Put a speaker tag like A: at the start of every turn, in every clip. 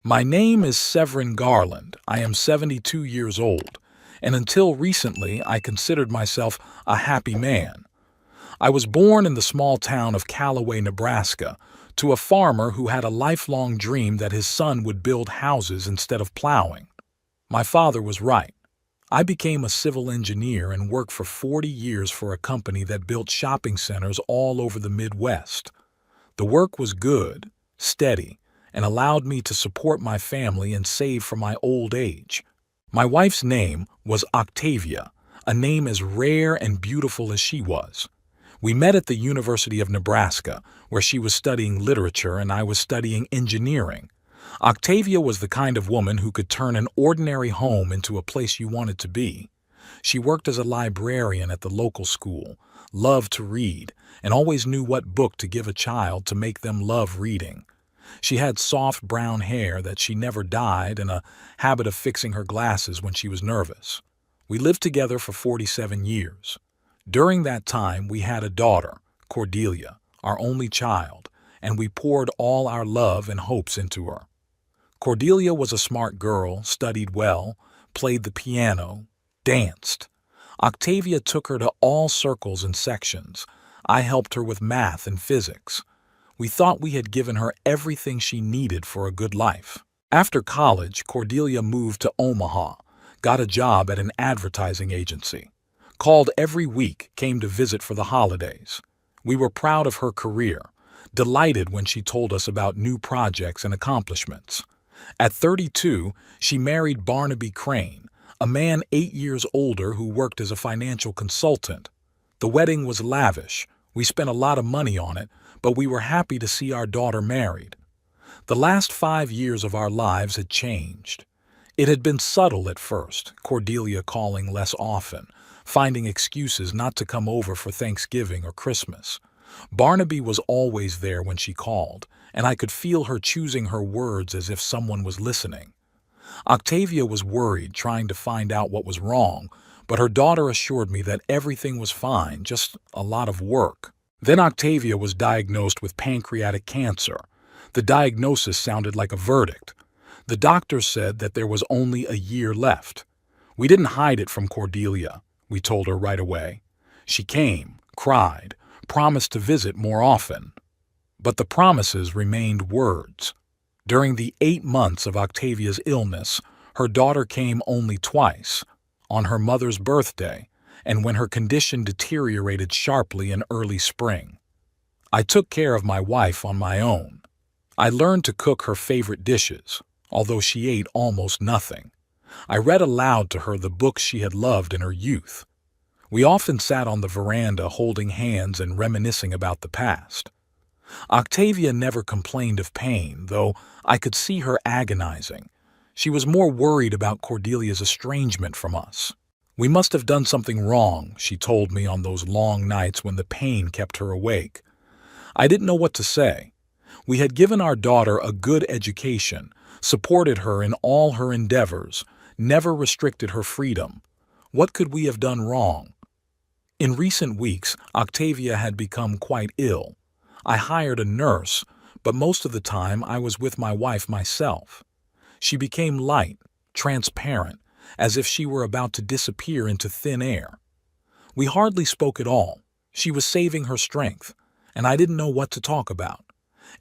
A: My name is Severin Garland. I am 72 years old, and until recently I considered myself a happy man. I was born in the small town of Callaway, Nebraska, to a farmer who had a lifelong dream that his son would build houses instead of plowing. My father was right. I became a civil engineer and worked for 40 years for a company that built shopping centers all over the Midwest. The work was good, steady, and allowed me to support my family and save for my old age. My wife's name was Octavia, a name as rare and beautiful as she was. We met at the University of Nebraska, where she was studying literature and I was studying engineering. Octavia was the kind of woman who could turn an ordinary home into a place you wanted to be. She worked as a librarian at the local school, loved to read, and always knew what book to give a child to make them love reading. She had soft brown hair that she never dyed and a habit of fixing her glasses when she was nervous. We lived together for 47 years. During that time, we had a daughter, Cordelia, our only child, and we poured all our love and hopes into her. Cordelia was a smart girl, studied well, played the piano, danced. Octavia took her to all circles and sections. I helped her with math and physics. We thought we had given her everything she needed for a good life. After college, Cordelia moved to Omaha, got a job at an advertising agency, called every week, came to visit for the holidays. We were proud of her career, delighted when she told us about new projects and accomplishments. At 32, she married Barnaby Crane, a man 8 years older who worked as a financial consultant. The wedding was lavish. We spent a lot of money on it, but we were happy to see our daughter married. The last 5 years of our lives had changed. It had been subtle at first, Cordelia calling less often, finding excuses not to come over for Thanksgiving or Christmas. Barnaby was always there when she called, and I could feel her choosing her words as if someone was listening. Octavia was worried, trying to find out what was wrong, but her daughter assured me that everything was fine, just a lot of work. Then Octavia was diagnosed with pancreatic cancer. The diagnosis sounded like a verdict. The doctor said that there was only a year left. We didn't hide it from Cordelia. We told her right away. She came, cried, promised to visit more often. But the promises remained words. During the 8 months of Octavia's illness, her daughter came only twice, on her mother's birthday, and when her condition deteriorated sharply in early spring. I took care of my wife on my own. I learned to cook her favorite dishes, although she ate almost nothing. I read aloud to her the books she had loved in her youth. We often sat on the veranda holding hands and reminiscing about the past. Octavia never complained of pain, though I could see her agonizing. She was more worried about Cordelia's estrangement from us. We must have done something wrong, she told me on those long nights when the pain kept her awake. I didn't know what to say. We had given our daughter a good education, supported her in all her endeavors, never restricted her freedom. What could we have done wrong? In recent weeks, Octavia had become quite ill. I hired a nurse, but most of the time I was with my wife myself. She became light, transparent, as if she were about to disappear into thin air. We hardly spoke at all. She was saving her strength, and I didn't know what to talk about.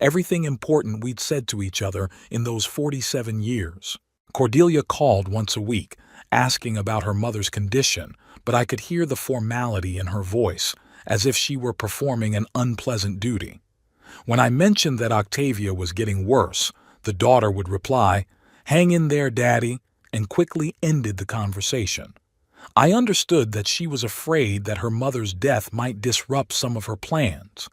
A: Everything important we'd said to each other in those 47 years. Cordelia called once a week, asking about her mother's condition, but I could hear the formality in her voice, as if she were performing an unpleasant duty. When I mentioned that Octavia was getting worse, the daughter would reply, "Hang in there, Daddy," and quickly ended the conversation. I understood that she was afraid that her mother's death might disrupt some of her plans.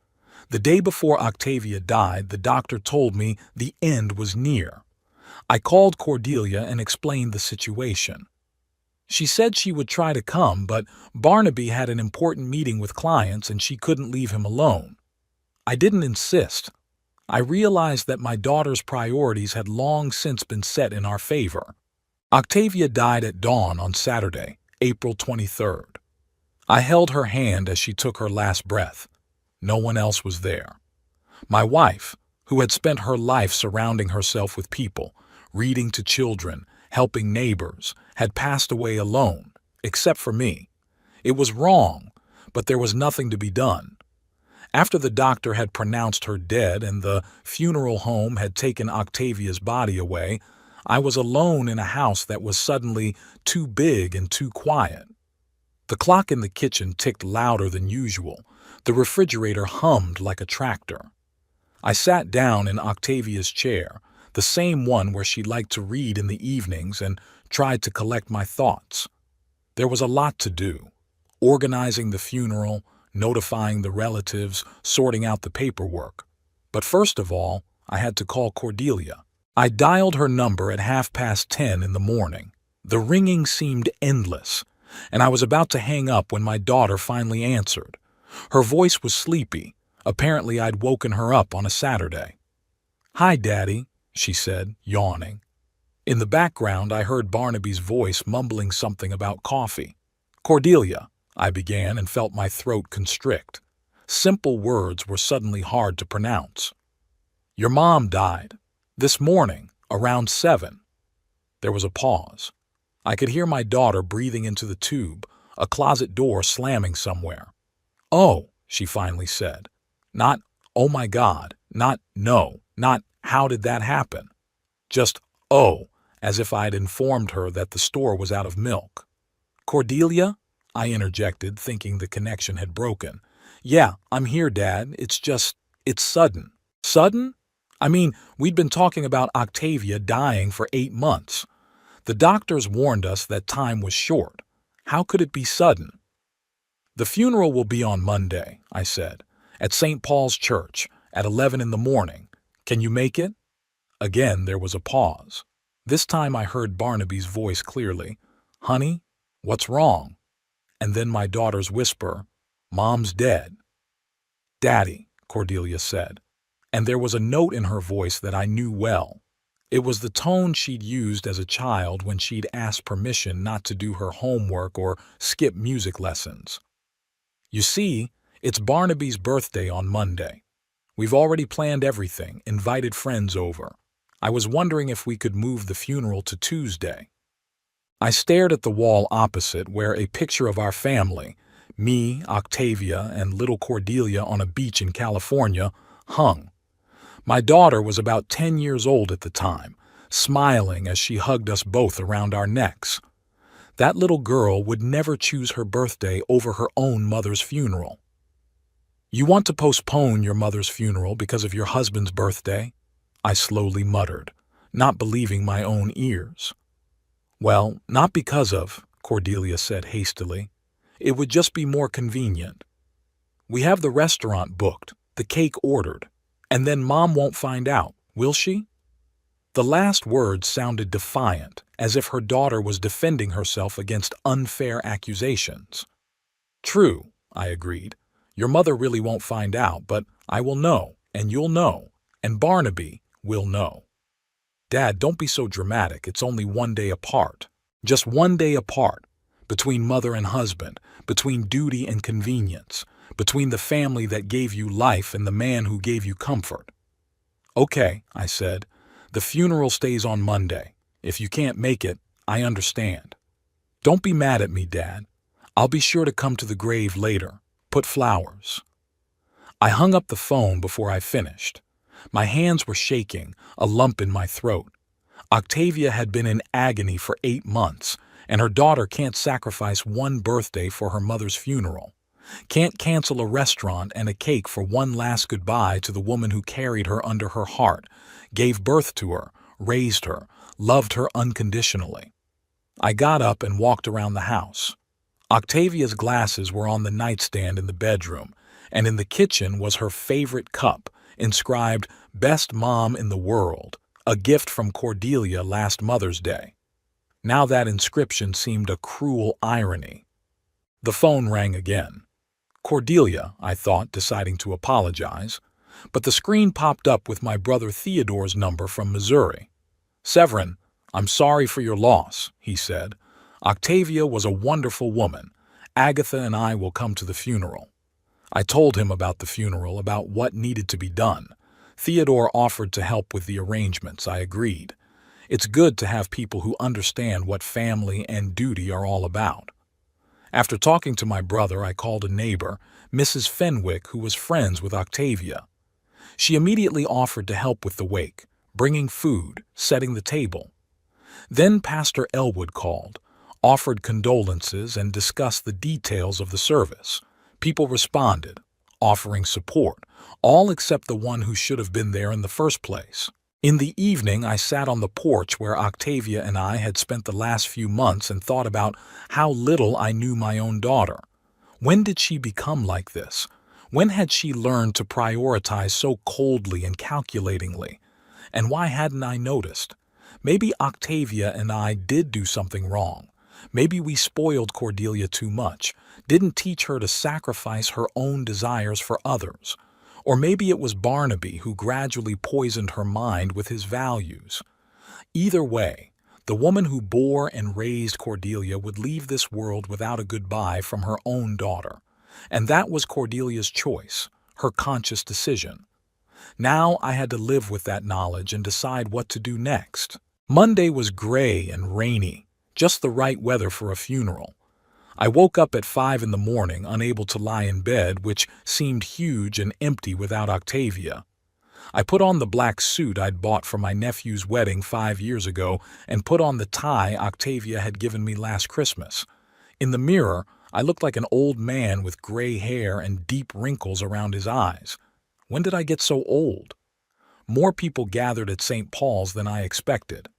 A: The day before Octavia died, the doctor told me the end was near. I called Cordelia and explained the situation. She said she would try to come, but Barnaby had an important meeting with clients and she couldn't leave him alone. I didn't insist. I realized that my daughter's priorities had long since been set in our favor. Octavia died at dawn on Saturday, April 23rd. I held her hand as she took her last breath. No one else was there. My wife, who had spent her life surrounding herself with people, reading to children, helping neighbors, had passed away alone, except for me. It was wrong, but there was nothing to be done. After the doctor had pronounced her dead and the funeral home had taken Octavia's body away, I was alone in a house that was suddenly too big and too quiet. The clock in the kitchen ticked louder than usual. The refrigerator hummed like a tractor. I sat down in Octavia's chair, the same one where she liked to read in the evenings, and tried to collect my thoughts. There was a lot to do: organizing the funeral, notifying the relatives, sorting out the paperwork. But first of all, I had to call Cordelia. I dialed her number at 10:30 in the morning. The ringing seemed endless, and I was about to hang up when my daughter finally answered. Her voice was sleepy. Apparently I'd woken her up on a Saturday. "Hi, Daddy," she said, yawning. In the background, I heard Barnaby's voice mumbling something about coffee. "Cordelia," I began, and felt my throat constrict. Simple words were suddenly hard to pronounce. "Your mom died. This morning, around 7. There was a pause. I could hear my daughter breathing into the tube, a closet door slamming somewhere. "Oh," she finally said. Not, "Oh my God," not "no," not "how did that happen?" Just "oh," as if I'd informed her that the store was out of milk. "Cordelia?" I interjected, thinking the connection had broken. "Yeah, I'm here, Dad. It's sudden." "Sudden? I mean, we'd been talking about Octavia dying for 8 months. The doctors warned us that time was short. How could it be sudden?" "The funeral will be on Monday," I said, "at St. Paul's Church, at 11 in the morning. Can you make it?" Again there was a pause. This time I heard Barnaby's voice clearly. "Honey, what's wrong?" And then my daughter's whisper, "Mom's dead." "Daddy," Cordelia said, and there was a note in her voice that I knew well. It was the tone she'd used as a child when she'd asked permission not to do her homework or skip music lessons. "You see, it's Barnaby's birthday on Monday. We've already planned everything, invited friends over. I was wondering if we could move the funeral to Tuesday." I stared at the wall opposite, where a picture of our family, me, Octavia, and little Cordelia on a beach in California, hung. My daughter was about 10 years old at the time, smiling as she hugged us both around our necks. That little girl would never choose her birthday over her own mother's funeral. "You want to postpone your mother's funeral because of your husband's birthday?" I slowly muttered, not believing my own ears. "Well, not because of," Cordelia said hastily. "It would just be more convenient. We have the restaurant booked, the cake ordered, and then Mom won't find out, will she?" The last words sounded defiant, as if her daughter was defending herself against unfair accusations. "True," I agreed. "Your mother really won't find out, but I will know, and you'll know, and Barnaby will know." "Dad, don't be so dramatic. It's only 1 day apart. Just 1 day apart. Between mother and husband, between duty and convenience, between the family that gave you life and the man who gave you comfort." "Okay," I said. "The funeral stays on Monday. If you can't make it, I understand. Don't be mad at me, Dad. I'll be sure to come to the grave later, put flowers." I hung up the phone before I finished. My hands were shaking, a lump in my throat. Octavia had been in agony for 8 months, and her daughter can't sacrifice one birthday for her mother's funeral. Can't cancel a restaurant and a cake for one last goodbye to the woman who carried her under her heart, gave birth to her, raised her, loved her unconditionally. I got up and walked around the house. Octavia's glasses were on the nightstand in the bedroom, and in the kitchen was her favorite cup, inscribed "Best Mom in the World," a gift from Cordelia last Mother's Day. Now that inscription seemed a cruel irony. The phone rang again. Cordelia, I thought, deciding to apologize, but the screen popped up with my brother Theodore's number from Missouri. "Severin, I'm sorry for your loss," he said. "Octavia was a wonderful woman. Agatha and I will come to the funeral." I told him about the funeral, about what needed to be done. Theodore offered to help with the arrangements. I agreed. It's good to have people who understand what family and duty are all about. After talking to my brother, I called a neighbor, Mrs. Fenwick, who was friends with Octavia. She immediately offered to help with the wake, bringing food, setting the table. Then Pastor Elwood called, offered condolences, and discussed the details of the service. People responded, offering support, all except the one who should have been there in the first place. In the evening, I sat on the porch where Octavia and I had spent the last few months and thought about how little I knew my own daughter. When did she become like this? When had she learned to prioritize so coldly and calculatingly? And why hadn't I noticed? Maybe Octavia and I did do something wrong. Maybe we spoiled Cordelia too much, didn't teach her to sacrifice her own desires for others. Or maybe it was Barnaby who gradually poisoned her mind with his values. Either way, the woman who bore and raised Cordelia would leave this world without a goodbye from her own daughter. And that was Cordelia's choice, her conscious decision. Now I had to live with that knowledge and decide what to do next. Monday was gray and rainy, just the right weather for a funeral. I woke up at 5 in the morning, unable to lie in bed, which seemed huge and empty without Octavia. I put on the black suit I'd bought for my nephew's wedding 5 years ago and put on the tie Octavia had given me last Christmas. In the mirror, I looked like an old man with gray hair and deep wrinkles around his eyes. When did I get so old? More people gathered at St. Paul's than I expected.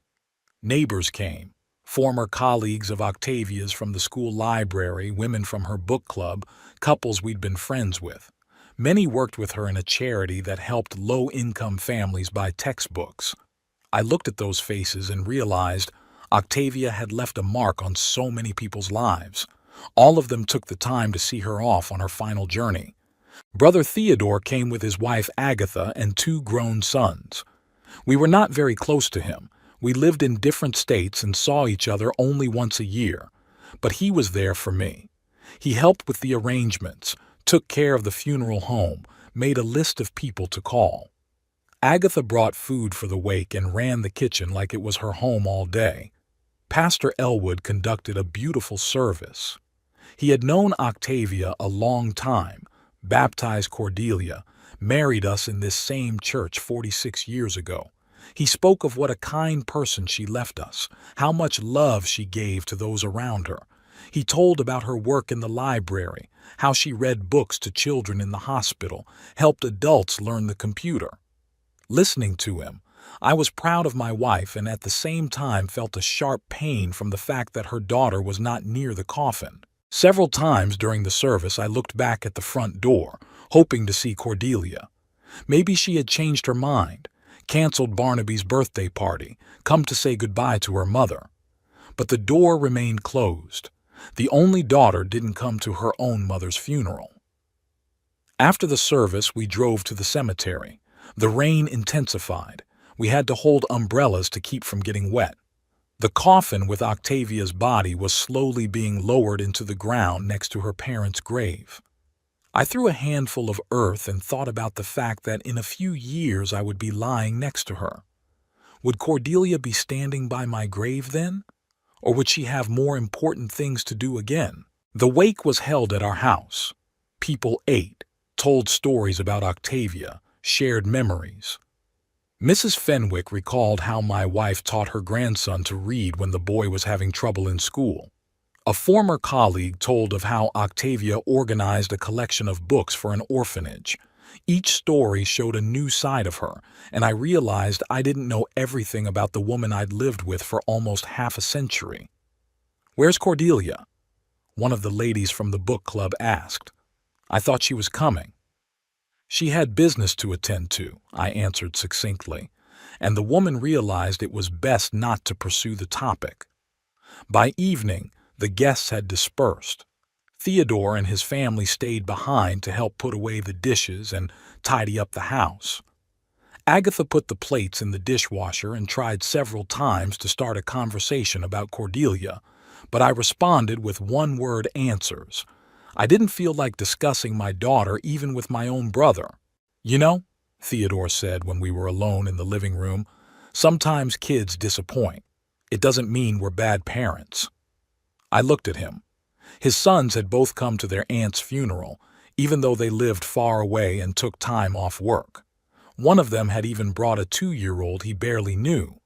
A: Neighbors came. Former colleagues of Octavia's from the school library, women from her book club, couples we'd been friends with. Many worked with her in a charity that helped low-income families buy textbooks. I looked at those faces and realized Octavia had left a mark on so many people's lives. All of them took the time to see her off on her final journey. Brother Theodore came with his wife Agatha and 2 grown sons. We were not very close to him. We lived in different states and saw each other only once a year, but he was there for me. He helped with the arrangements, took care of the funeral home, made a list of people to call. Agatha brought food for the wake and ran the kitchen like it was her home all day. Pastor Elwood conducted a beautiful service. He had known Octavia a long time, baptized Cordelia, married us in this same church 46 years ago. He spoke of what a kind person she left us, how much love she gave to those around her. He told about her work in the library, how she read books to children in the hospital, helped adults learn the computer. Listening to him, I was proud of my wife and at the same time felt a sharp pain from the fact that her daughter was not near the coffin. Several times during the service I looked back at the front door, hoping to see Cordelia. Maybe she had changed her mind, canceled Barnaby's birthday party, come to say goodbye to her mother. But the door remained closed. The only daughter didn't come to her own mother's funeral. After the service, we drove to the cemetery. The rain intensified. We had to hold umbrellas to keep from getting wet. The coffin with Octavia's body was slowly being lowered into the ground next to her parents' grave. I threw a handful of earth and thought about the fact that in a few years I would be lying next to her. Would Cordelia be standing by my grave then? Or would she have more important things to do again? The wake was held at our house. People ate, told stories about Octavia, shared memories. Mrs. Fenwick recalled how my wife taught her grandson to read when the boy was having trouble in school. A former colleague told of how Octavia organized a collection of books for an orphanage. Each story showed a new side of her, and I realized I didn't know everything about the woman I'd lived with for almost half a century. "Where's Cordelia?" one of the ladies from the book club asked. I thought she was coming. "She had business to attend to," I answered succinctly, and the woman realized it was best not to pursue the topic. By evening, the guests had dispersed. Theodore and his family stayed behind to help put away the dishes and tidy up the house. Agatha put the plates in the dishwasher and tried several times to start a conversation about Cordelia, but I responded with one-word answers. I didn't feel like discussing my daughter even with my own brother. "You know," Theodore said when we were alone in the living room, Sometimes kids disappoint. It doesn't mean we're bad parents. I looked at him. His sons had both come to their aunt's funeral, even though they lived far away and took time off work. One of them had even brought a 2-year-old he barely knew.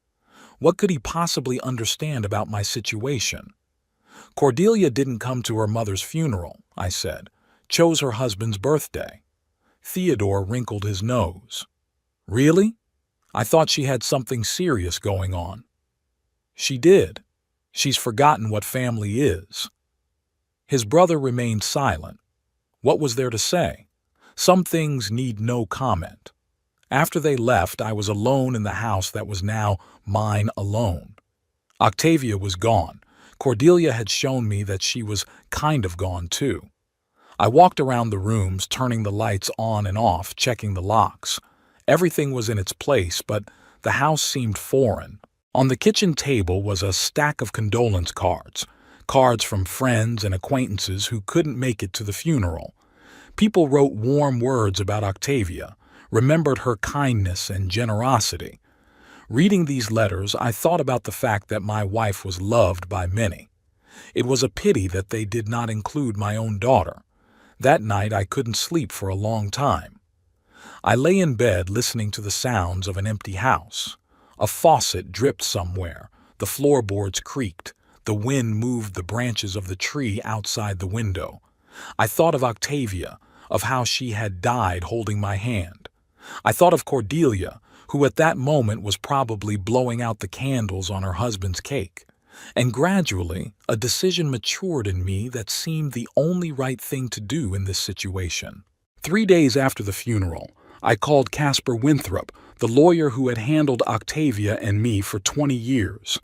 A: What could he possibly understand about my situation? Cordelia didn't come to her mother's funeral, I said, chose her husband's birthday. Theodore wrinkled his nose. Really? I thought she had something serious going on. She did. She's forgotten what family is. His brother remained silent. What was there to say? Some things need no comment. After they left, I was alone in the house that was now mine alone. Octavia was gone. Cordelia had shown me that she was kind of gone too. I walked around the rooms, turning the lights on and off, checking the locks. Everything was in its place, but the house seemed foreign. On the kitchen table was a stack of condolence cards, cards from friends and acquaintances who couldn't make it to the funeral. People wrote warm words about Octavia, remembered her kindness and generosity. Reading these letters, I thought about the fact that my wife was loved by many. It was a pity that they did not include my own daughter. That night I couldn't sleep for a long time. I lay in bed listening to the sounds of an empty house. A faucet dripped somewhere, the floorboards creaked, the wind moved the branches of the tree outside the window. I thought of Octavia, of how she had died holding my hand. I thought of Cordelia, who at that moment was probably blowing out the candles on her husband's cake. And gradually, a decision matured in me that seemed the only right thing to do in this situation. 3 days after the funeral, I called Caspar Winthrop, the lawyer who had handled Octavia and me for 20 years.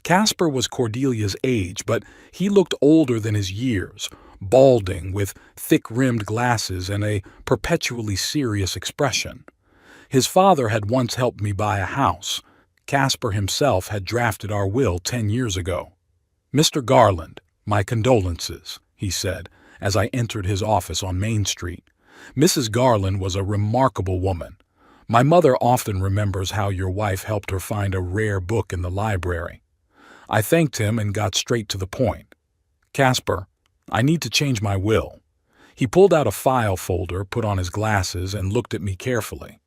A: Caspar was Cordelia's age, but he looked older than his years, balding with thick-rimmed glasses and a perpetually serious expression. His father had once helped me buy a house. Caspar himself had drafted our will 10 years ago. "Mr. Garland, my condolences," he said, as I entered his office on Main Street. Mrs. Garland was a remarkable woman. My mother often remembers how your wife helped her find a rare book in the library. I thanked him and got straight to the point. "Caspar, I need to change my will." He pulled out a file folder, put on his glasses, and looked at me carefully.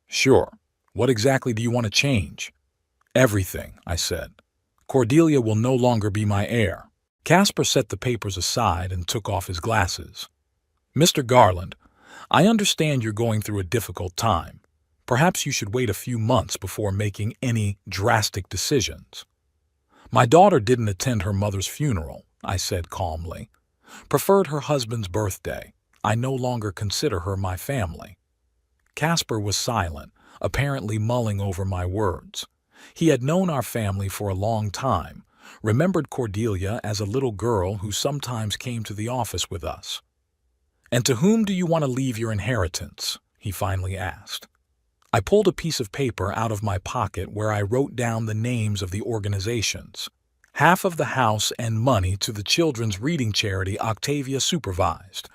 A: "Sure. What exactly do you want to change?" "Everything," I said. "Cordelia will no longer be my heir." Caspar set the papers aside and took off his glasses. "Mr. Garland, I understand you're going through a difficult time. Perhaps you should wait a few months before making any drastic decisions." "My daughter didn't attend her mother's funeral," I said calmly. "Preferred her husband's birthday. I no longer consider her my family." Caspar was silent, apparently mulling over my words. He had known our family for a long time, remembered Cordelia as a little girl who sometimes came to the office with us. "And to whom do you want to leave your inheritance?" he finally asked. I pulled a piece of paper out of my pocket where I wrote down the names of the organizations. Half of the house and money to the children's reading charity Octavia supervised.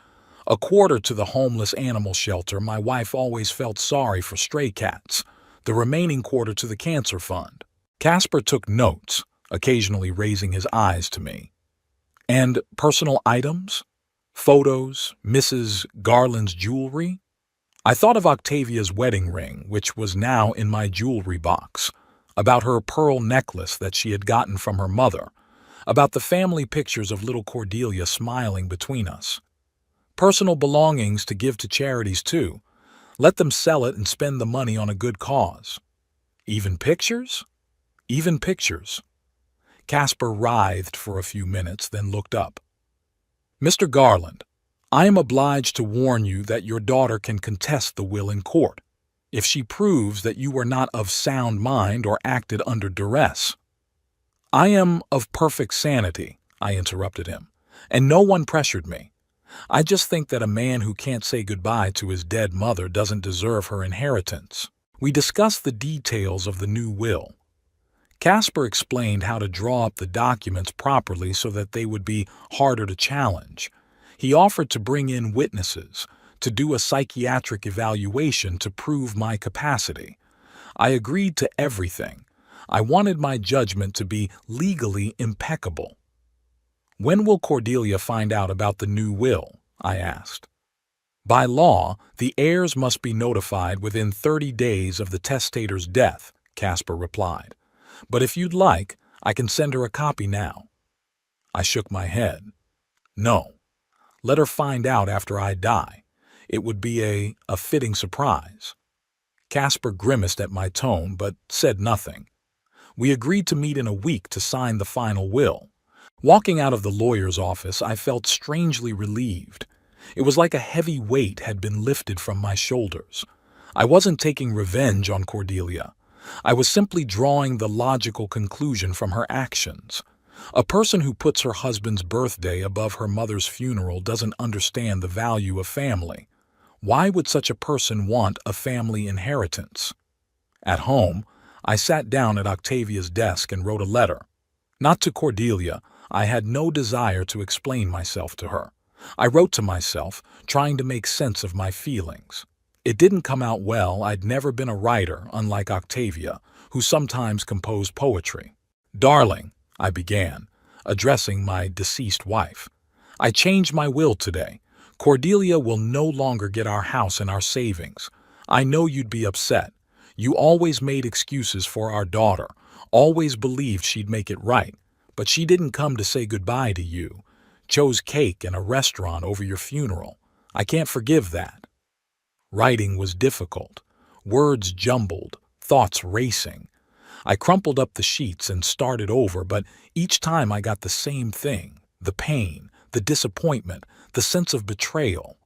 A: A quarter to the homeless animal shelter my wife always felt sorry for stray cats. The remaining quarter to the cancer fund. Caspar took notes, occasionally raising his eyes to me. "And personal items? Photos, Mrs. Garland's jewelry?" I thought of Octavia's wedding ring, which was now in my jewelry box, about her pearl necklace that she had gotten from her mother, about the family pictures of little Cordelia smiling between us. Personal belongings to give to charities, too. Let them sell it and spend the money on a good cause. Even pictures? Even pictures. Caspar writhed for a few minutes, then looked up. "Mr. Garland, I am obliged to warn you that your daughter can contest the will in court, if she proves that you were not of sound mind or acted under duress." "I am of perfect sanity," I interrupted him, "and no one pressured me. I just think that a man who can't say goodbye to his dead mother doesn't deserve her inheritance." We discussed the details of the new will. Caspar explained how to draw up the documents properly so that they would be harder to challenge. He offered to bring in witnesses, to do a psychiatric evaluation to prove my capacity. I agreed to everything. I wanted my judgment to be legally impeccable. "When will Cordelia find out about the new will?" I asked. "By law, the heirs must be notified within 30 days of the testator's death," Casper replied. "But if you'd like, I can send her a copy now." I shook my head. "No. Let her find out after I die. It would be a fitting surprise." Casper grimaced at my tone, but said nothing. We agreed to meet in a week to sign the final will. Walking out of the lawyer's office, I felt strangely relieved. It was like a heavy weight had been lifted from my shoulders. I wasn't taking revenge on Cordelia. I was simply drawing the logical conclusion from her actions. A person who puts her husband's birthday above her mother's funeral doesn't understand the value of family. Why would such a person want a family inheritance? At home, I sat down at Octavia's desk and wrote a letter. Not to Cordelia. I had no desire to explain myself to her. I wrote to myself, trying to make sense of my feelings. It didn't come out well. I'd never been a writer, unlike Octavia, who sometimes composed poetry. "Darling," I began, addressing my deceased wife, "I changed my will today. Cordelia will no longer get our house and our savings. I know you'd be upset. You always made excuses for our daughter, always believed she'd make it right, but she didn't come to say goodbye to you. Chose cake and a restaurant over your funeral. I can't forgive that." Writing was difficult. Words jumbled, thoughts racing. I crumpled up the sheets and started over, but each time I got the same thing: the pain, the disappointment, the sense of betrayal.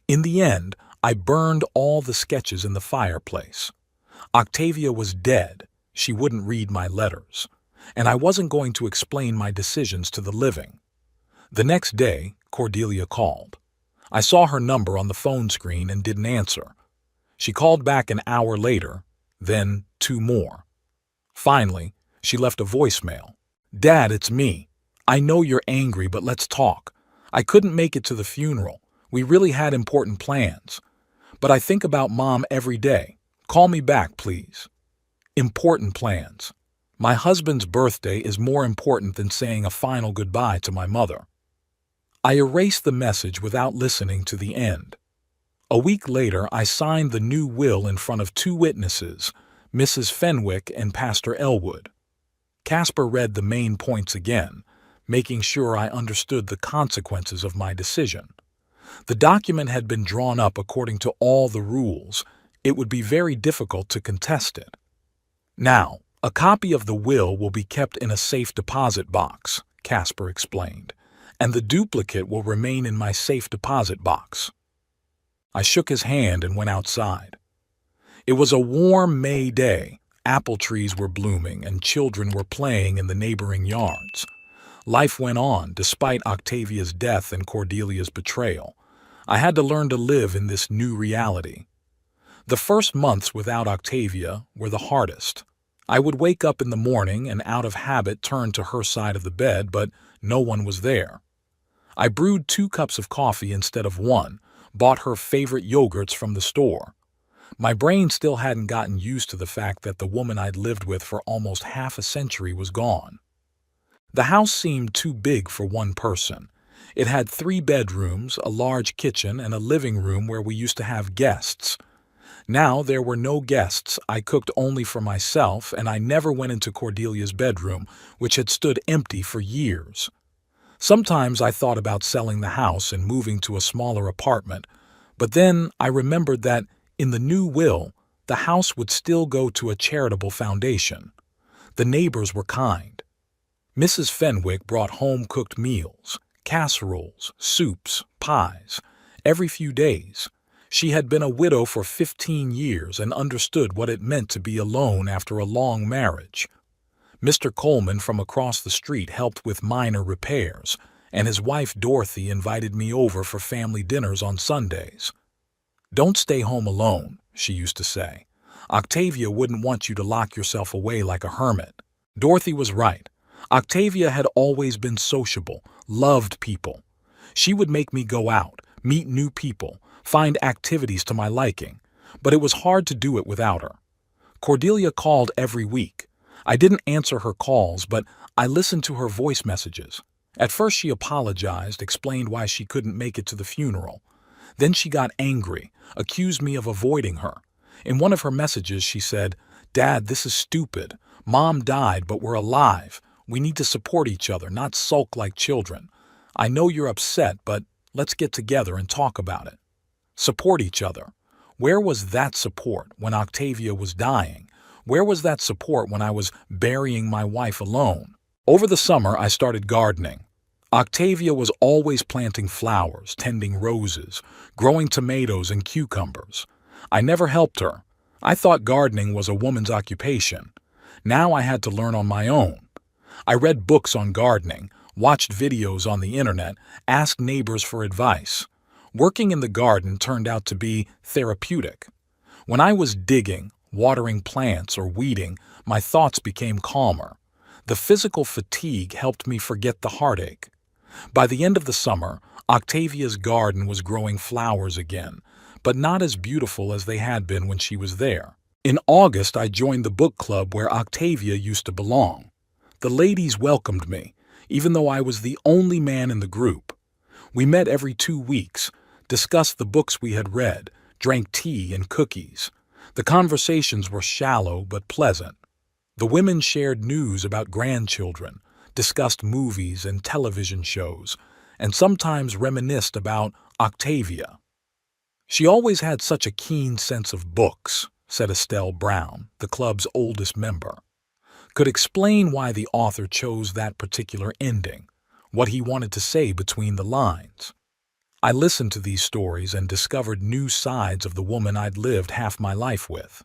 A: In the end, I burned all the sketches in the fireplace. Octavia was dead. She wouldn't read my letters. And I wasn't going to explain my decisions to the living. The next day, Cordelia called. I saw her number on the phone screen and didn't answer. She called back an hour later, then 2 more. Finally, she left a voicemail. "Dad, it's me. I know you're angry, but let's talk. I couldn't make it to the funeral. We really had important plans. But I think about Mom every day. Call me back, please." Important plans. My husband's birthday is more important than saying a final goodbye to my mother. I erased the message without listening to the end. A week later, I signed the new will in front of 2 witnesses, Mrs. Fenwick and Pastor Elwood. Casper read the main points again, making sure I understood the consequences of my decision. The document had been drawn up according to all the rules. It would be very difficult to contest it. "Now, a copy of the will be kept in a safe deposit box," Casper explained, "and the duplicate will remain in my safe deposit box." I shook his hand and went outside. It was a warm May day. Apple trees were blooming and children were playing in the neighboring yards. Life went on despite Octavia's death and Cordelia's betrayal. I had to learn to live in this new reality. The first months without Octavia were the hardest. I would wake up in the morning and out of habit turn to her side of the bed, but no one was there. I brewed 2 cups of coffee instead of 1, bought her favorite yogurts from the store. My brain still hadn't gotten used to the fact that the woman I'd lived with for almost half a century was gone. The house seemed too big for one person. It had 3 bedrooms, a large kitchen, and a living room where we used to have guests. Now there were no guests. I cooked only for myself, and I never went into Cordelia's bedroom, which had stood empty for years. Sometimes I thought about selling the house and moving to a smaller apartment, but then I remembered that, in the new will, the house would still go to a charitable foundation. The neighbors were kind. Mrs. Fenwick brought home-cooked meals, casseroles, soups, pies, every few days. She had been a widow for 15 years and understood what it meant to be alone after a long marriage. Mr. Coleman from across the street helped with minor repairs, and his wife Dorothy invited me over for family dinners on Sundays. "Don't stay home alone," she used to say. "Octavia wouldn't want you to lock yourself away like a hermit." Dorothy was right. Octavia had always been sociable, loved people. She would make me go out, meet new people, find activities to my liking, but it was hard to do it without her. Cordelia called every week. I didn't answer her calls, but I listened to her voice messages. At first she apologized, explained why she couldn't make it to the funeral. Then she got angry, accused me of avoiding her. In one of her messages she said, "Dad, this is stupid. Mom died, but we're alive. We need to support each other, not sulk like children. I know you're upset, but let's get together and talk about it." Support each other. Where was that support when Octavia was dying? Where was that support when I was burying my wife alone? Over the summer, I started gardening. Octavia was always planting flowers, tending roses, growing tomatoes and cucumbers. I never helped her. I thought gardening was a woman's occupation. Now I had to learn on my own. I read books on gardening, watched videos on the internet, asked neighbors for advice. Working in the garden turned out to be therapeutic. When I was digging, watering plants, or weeding, my thoughts became calmer. The physical fatigue helped me forget the heartache. By the end of the summer, Octavia's garden was growing flowers again, but not as beautiful as they had been when she was there. In August, I joined the book club where Octavia used to belong. The ladies welcomed me, even though I was the only man in the group. We met every 2 weeks, discussed the books we had read, drank tea and cookies. The conversations were shallow but pleasant. The women shared news about grandchildren, discussed movies and television shows, and sometimes reminisced about Octavia. "She always had such a keen sense of books," said Estelle Brown, the club's oldest member. "Could explain why the author chose that particular ending, what he wanted to say between the lines." I listened to these stories and discovered new sides of the woman I'd lived half my life with.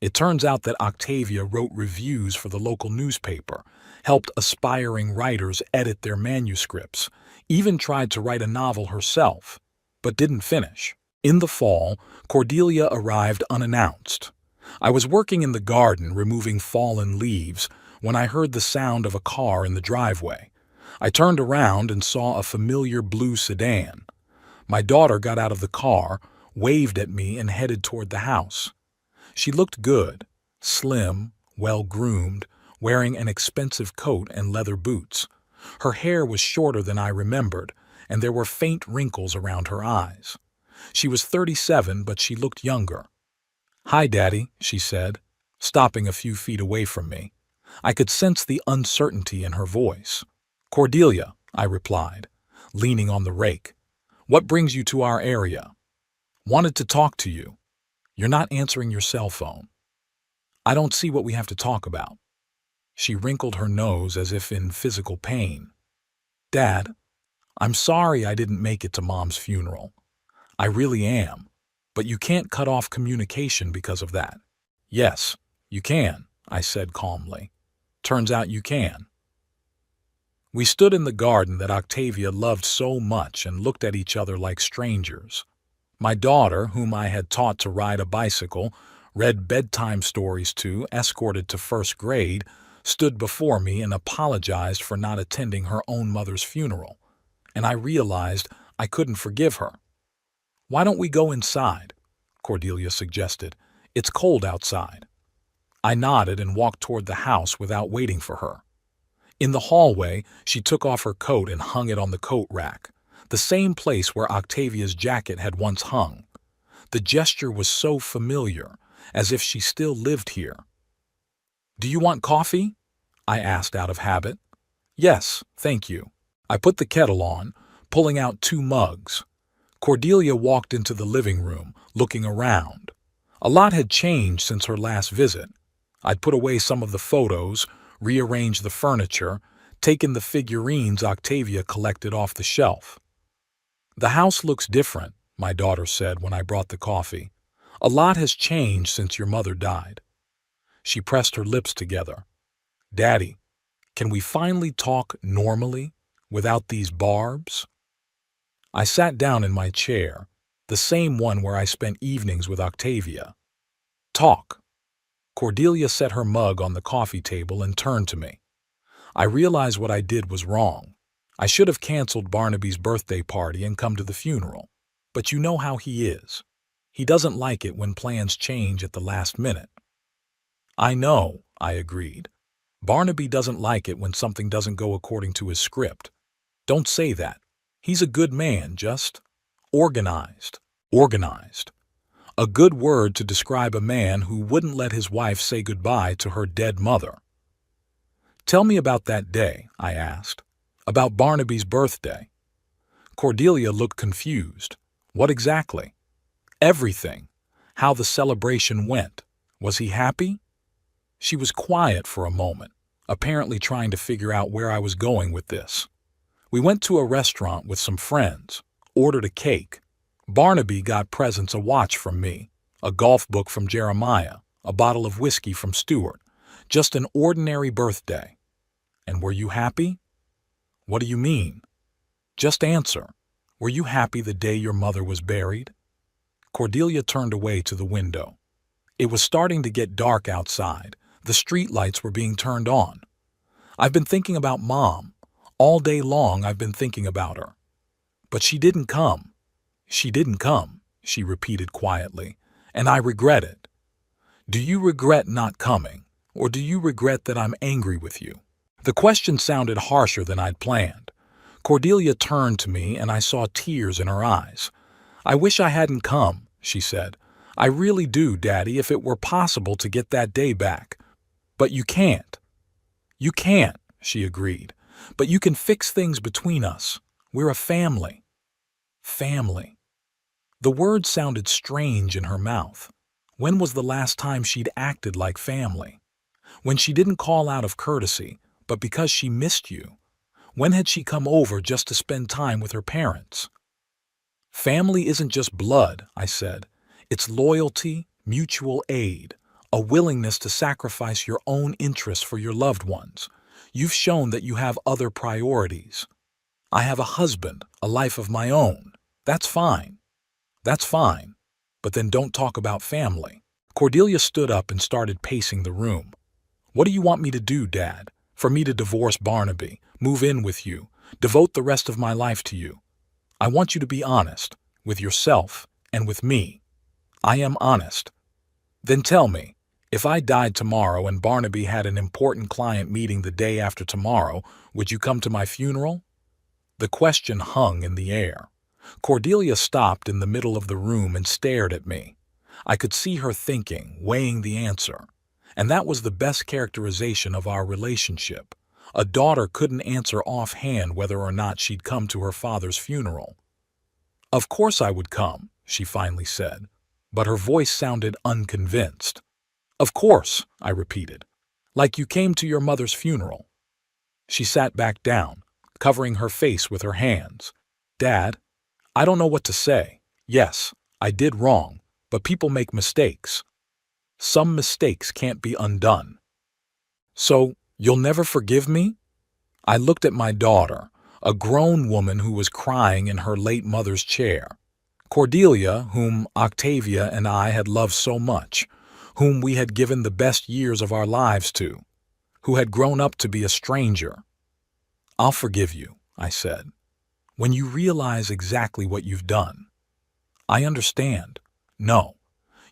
A: It turns out that Octavia wrote reviews for the local newspaper, helped aspiring writers edit their manuscripts, even tried to write a novel herself, but didn't finish. In the fall, Cordelia arrived unannounced. I was working in the garden removing fallen leaves when I heard the sound of a car in the driveway. I turned around and saw a familiar blue sedan. My daughter got out of the car, waved at me, and headed toward the house. She looked good, slim, well-groomed, wearing an expensive coat and leather boots. Her hair was shorter than I remembered, and there were faint wrinkles around her eyes. She was 37, but she looked younger. "Hi, Daddy," she said, stopping a few feet away from me. I could sense the uncertainty in her voice. "Cordelia," I replied, leaning on the rake. "What brings you to our area?" "Wanted to talk to you. You're not answering your cell phone." "I don't see what we have to talk about." She wrinkled her nose as if in physical pain. "Dad, I'm sorry I didn't make it to Mom's funeral. I really am. But you can't cut off communication because of that." "Yes, you can," I said calmly. "Turns out you can." We stood in the garden that Octavia loved so much and looked at each other like strangers. My daughter, whom I had taught to ride a bicycle, read bedtime stories to, escorted to first grade, stood before me and apologized for not attending her own mother's funeral, and I realized I couldn't forgive her. "Why don't we go inside?" Cordelia suggested. "It's cold outside." I nodded and walked toward the house without waiting for her. In the hallway, she took off her coat and hung it on the coat rack, the same place where Octavia's jacket had once hung. The gesture was so familiar, as if she still lived here. "Do you want coffee?" I asked out of habit. "Yes, thank you." I put the kettle on, pulling out 2 mugs. Cordelia walked into the living room, looking around. A lot had changed since her last visit. I'd put away some of the photos, rearranged the furniture, taken the figurines Octavia collected off the shelf. "The house looks different," my daughter said when I brought the coffee. "A lot has changed since your mother died." She pressed her lips together. "Daddy, can we finally talk normally, without these barbs?" I sat down in my chair, the same one where I spent evenings with Octavia. "Talk." Cordelia set her mug on the coffee table and turned to me. I realized what I did was wrong. I should have canceled Barnaby's birthday party and come to the funeral. But you know how he is. He doesn't like it when plans change at the last minute. I know, I agreed. Barnaby doesn't like it when something doesn't go according to his script. Don't say that. He's a good man, just organized. Organized. A good word to describe a man who wouldn't let his wife say goodbye to her dead mother. Tell me about that day, I asked. About Barnaby's birthday. Cordelia looked confused. What exactly? Everything. How the celebration went. Was he happy? She was quiet for a moment, apparently trying to figure out where I was going with this. We went to a restaurant with some friends, ordered a cake. Barnaby got presents: a watch from me, a golf book from Jeremiah, a bottle of whiskey from Stuart. Just an ordinary birthday. And were you happy? What do you mean? Just answer. Were you happy the day your mother was buried? Cordelia turned away to the window. It was starting to get dark outside. The streetlights were being turned on. I've been thinking about Mom. All day long I've been thinking about her. But she didn't come. She didn't come, she repeated quietly, and I regret it. Do you regret not coming, or do you regret that I'm angry with you? The question sounded harsher than I'd planned. Cordelia turned to me and I saw tears in her eyes. I wish I hadn't come, she said. I really do, Daddy, if it were possible to get that day back. But you can't. You can't, she agreed. But you can fix things between us. We're a family. Family. The word sounded strange in her mouth. When was the last time she'd acted like family? When she didn't call out of courtesy, but because she missed you. When had she come over just to spend time with her parents? Family isn't just blood, I said. It's loyalty, mutual aid, a willingness to sacrifice your own interests for your loved ones. You've shown that you have other priorities. I have a husband, a life of my own. That's fine. That's fine. But then don't talk about family. Cordelia stood up and started pacing the room. What do you want me to do, Dad? For me to divorce Barnaby, move in with you, devote the rest of my life to you? I want you to be honest, with yourself and with me. I am honest. Then tell me, if I died tomorrow and Barnaby had an important client meeting the day after tomorrow, would you come to my funeral? The question hung in the air. Cordelia stopped in the middle of the room and stared at me. I could see her thinking, weighing the answer. And that was the best characterization of our relationship. A daughter couldn't answer offhand whether or not she'd come to her father's funeral. Of course I would come, she finally said, but her voice sounded unconvinced. Of course, I repeated, like you came to your mother's funeral. She sat back down, covering her face with her hands. Dad, I don't know what to say. Yes, I did wrong, but people make mistakes. Some mistakes can't be undone. So, you'll never forgive me? I looked at my daughter, a grown woman who was crying in her late mother's chair. Cordelia, whom Octavia and I had loved so much, whom we had given the best years of our lives to, who had grown up to be a stranger. I'll forgive you, I said, when you realize exactly what you've done. I understand. No.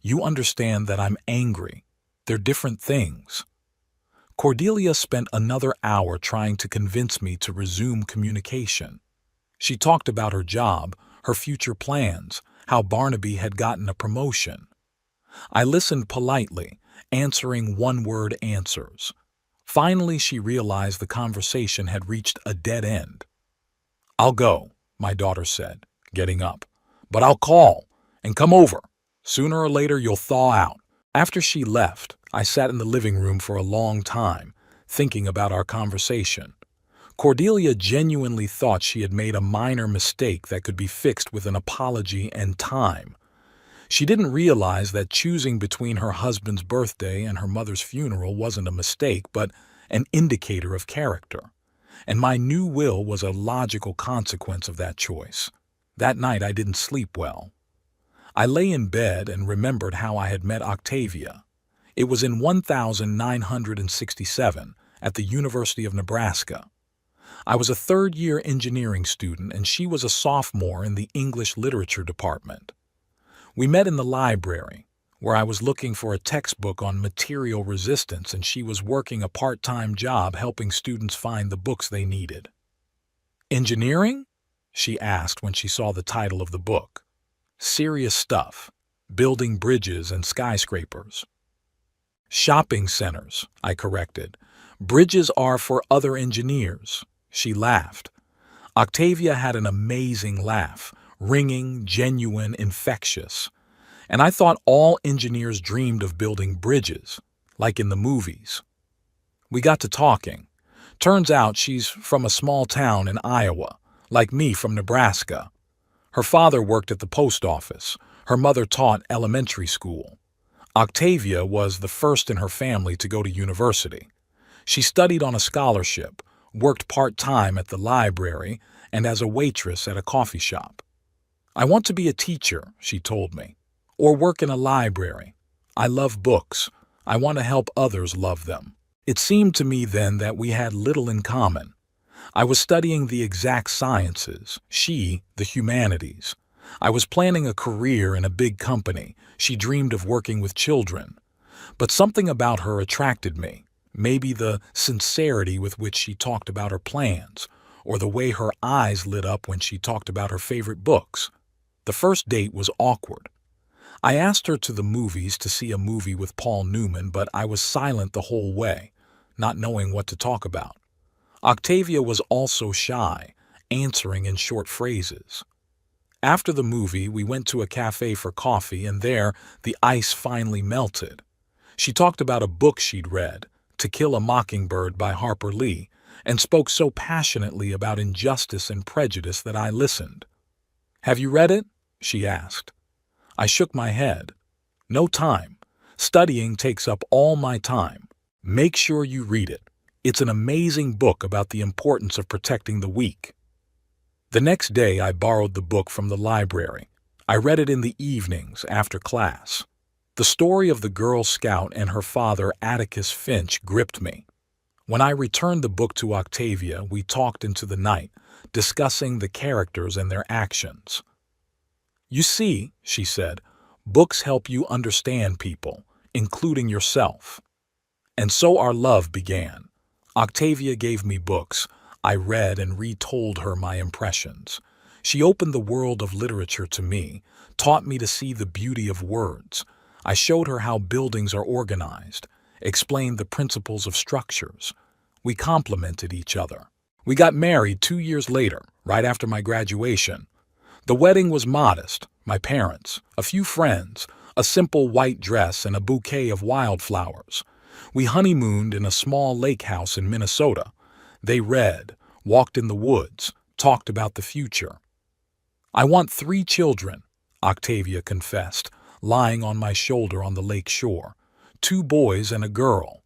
A: You understand that I'm angry. They're different things. Cordelia spent another hour trying to convince me to resume communication. She talked about her job, her future plans, how Barnaby had gotten a promotion. I listened politely, answering one-word answers. Finally, she realized the conversation had reached a dead end. I'll go, my daughter said, getting up. But I'll call and come over. Sooner or later, you'll thaw out. After she left, I sat in the living room for a long time, thinking about our conversation. Cordelia genuinely thought she had made a minor mistake that could be fixed with an apology and time. She didn't realize that choosing between her husband's birthday and her mother's funeral wasn't a mistake, but an indicator of character. And my new will was a logical consequence of that choice. That night I didn't sleep well. I lay in bed and remembered how I had met Octavia. It was in 1967 at the University of Nebraska. I was a third-year engineering student and she was a sophomore in the English literature department. We met in the library. where I was looking for a textbook on material resistance and she was working a part-time job helping students find the books they needed. Engineering? She asked when she saw the title of the book. Serious stuff. Building bridges and skyscrapers. Shopping centers, I corrected. Bridges are for other engineers. She laughed. Octavia had an amazing laugh, ringing, genuine, infectious. And I thought all engineers dreamed of building bridges, like in the movies. We got to talking. Turns out she's from a small town in Iowa, like me from Nebraska. Her father worked at the post office. Her mother taught elementary school. Octavia was the first in her family to go to university. She studied on a scholarship, worked part-time at the library, and as a waitress at a coffee shop. I want to be a teacher, she told me, or work in a library. I love books. I want to help others love them. It seemed to me then that we had little in common. I was studying the exact sciences, she the humanities. I was planning a career in a big company. She dreamed of working with children. But something about her attracted me, maybe the sincerity with which she talked about her plans, or the way her eyes lit up when she talked about her favorite books. The first date was awkward. I asked her to the movies to see a movie with Paul Newman, but I was silent the whole way, not knowing what to talk about. Octavia was also shy, answering in short phrases. After the movie, we went to a cafe for coffee, and there the ice finally melted. She talked about a book she'd read, To Kill a Mockingbird by Harper Lee, and spoke so passionately about injustice and prejudice that I listened. "Have you read it?" she asked. I shook my head. "No time. Studying takes up all my time. Make sure you read it. It's an amazing book about the importance of protecting the weak." The next day I borrowed the book from the library. I read it in the evenings after class. The story of the Girl Scout and her father, Atticus Finch, gripped me. When I returned the book to Octavia, we talked into the night, discussing the characters and their actions. "You see," she said, "books help you understand people, including yourself." And so our love began. Octavia gave me books. I read and retold her my impressions. She opened the world of literature to me, taught me to see the beauty of words. I showed her how buildings are organized, explained the principles of structures. We complemented each other. We got married 2 years later, right after my graduation. The wedding was modest, my parents, a few friends, a simple white dress and a bouquet of wildflowers. We honeymooned in a small lake house in Minnesota. They read, walked in the woods, talked about the future. "I want 3 children," Octavia confessed, lying on my shoulder on the lake shore. 2 boys and a girl.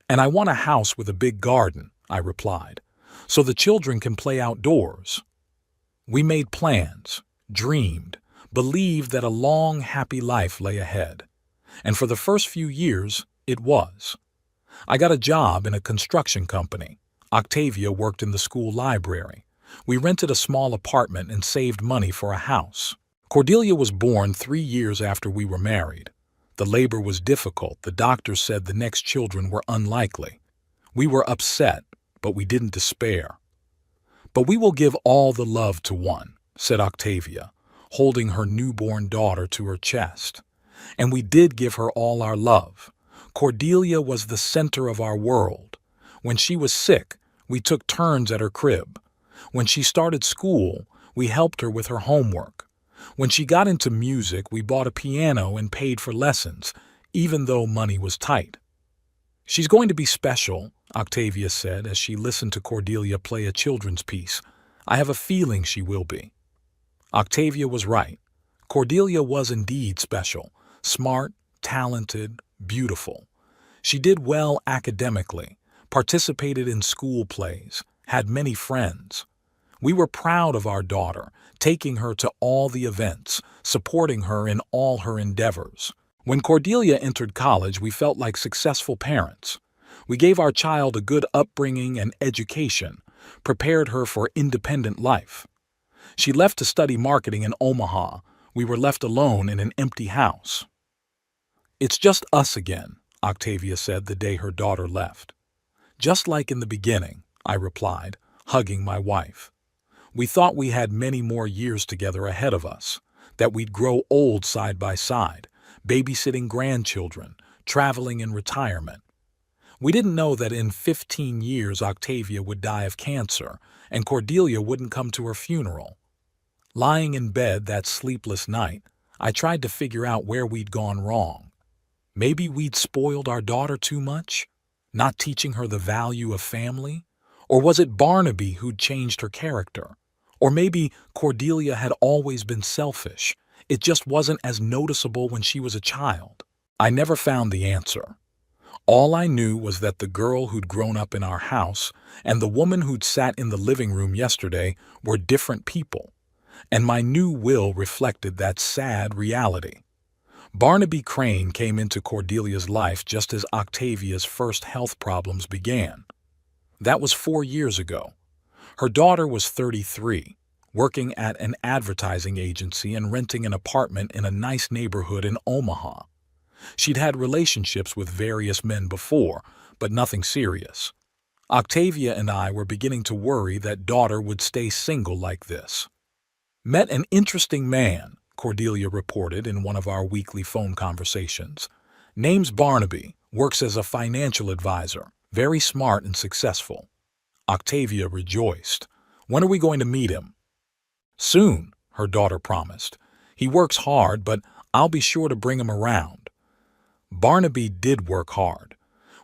A: "And I want a house with a big garden," I replied, "so the children can play outdoors." We made plans, dreamed, believed that a long, happy life lay ahead. And for the first few years, it was. I got a job in a construction company. Octavia worked in the school library. We rented a small apartment and saved money for a house. Cordelia was born 3 years after we were married. The labor was difficult. The doctors said the next children were unlikely. We were upset, but we didn't despair. "But we will give all the love to one," said Octavia, holding her newborn daughter to her chest. And we did give her all our love. Cordelia was the center of our world. When she was sick, we took turns at her crib. When she started school, we helped her with her homework. When she got into music, we bought a piano and paid for lessons, even though money was tight. "She's going to be special," Octavia said as she listened to Cordelia play a children's piece. "I have a feeling she will be." Octavia was right. Cordelia was indeed special, smart, talented, beautiful. She did well academically, participated in school plays, had many friends. We were proud of our daughter, taking her to all the events, supporting her in all her endeavors. When Cordelia entered college, we felt like successful parents. We gave our child a good upbringing and education, prepared her for independent life. She left to study marketing in Omaha. We were left alone in an empty house. "It's just us again," Octavia said the day her daughter left. "Just like in the beginning," I replied, hugging my wife. "We thought we had many more years together ahead of us, that we'd grow old side by side, babysitting grandchildren, traveling in retirement. We didn't know that in 15 years Octavia would die of cancer and Cordelia wouldn't come to her funeral." Lying in bed that sleepless night, I tried to figure out where we'd gone wrong. Maybe we'd spoiled our daughter too much, not teaching her the value of family? Or was it Barnaby who'd changed her character? Or maybe Cordelia had always been selfish. It just wasn't as noticeable when she was a child. I never found the answer. All I knew was that the girl who'd grown up in our house and the woman who'd sat in the living room yesterday were different people, and my new will reflected that sad reality. Barnaby Crane came into Cordelia's life just as Octavia's first health problems began. That was 4 years ago. Her daughter was 33, working at an advertising agency and renting an apartment in a nice neighborhood in Omaha. She'd had relationships with various men before, but nothing serious. Octavia and I were beginning to worry that daughter would stay single like this. "Met an interesting man," Cordelia reported in one of our weekly phone conversations. "Name's Barnaby, works as a financial advisor, very smart and successful." Octavia rejoiced. "When are we going to meet him?" "Soon," her daughter promised. "He works hard, but I'll be sure to bring him around." Barnaby did work hard.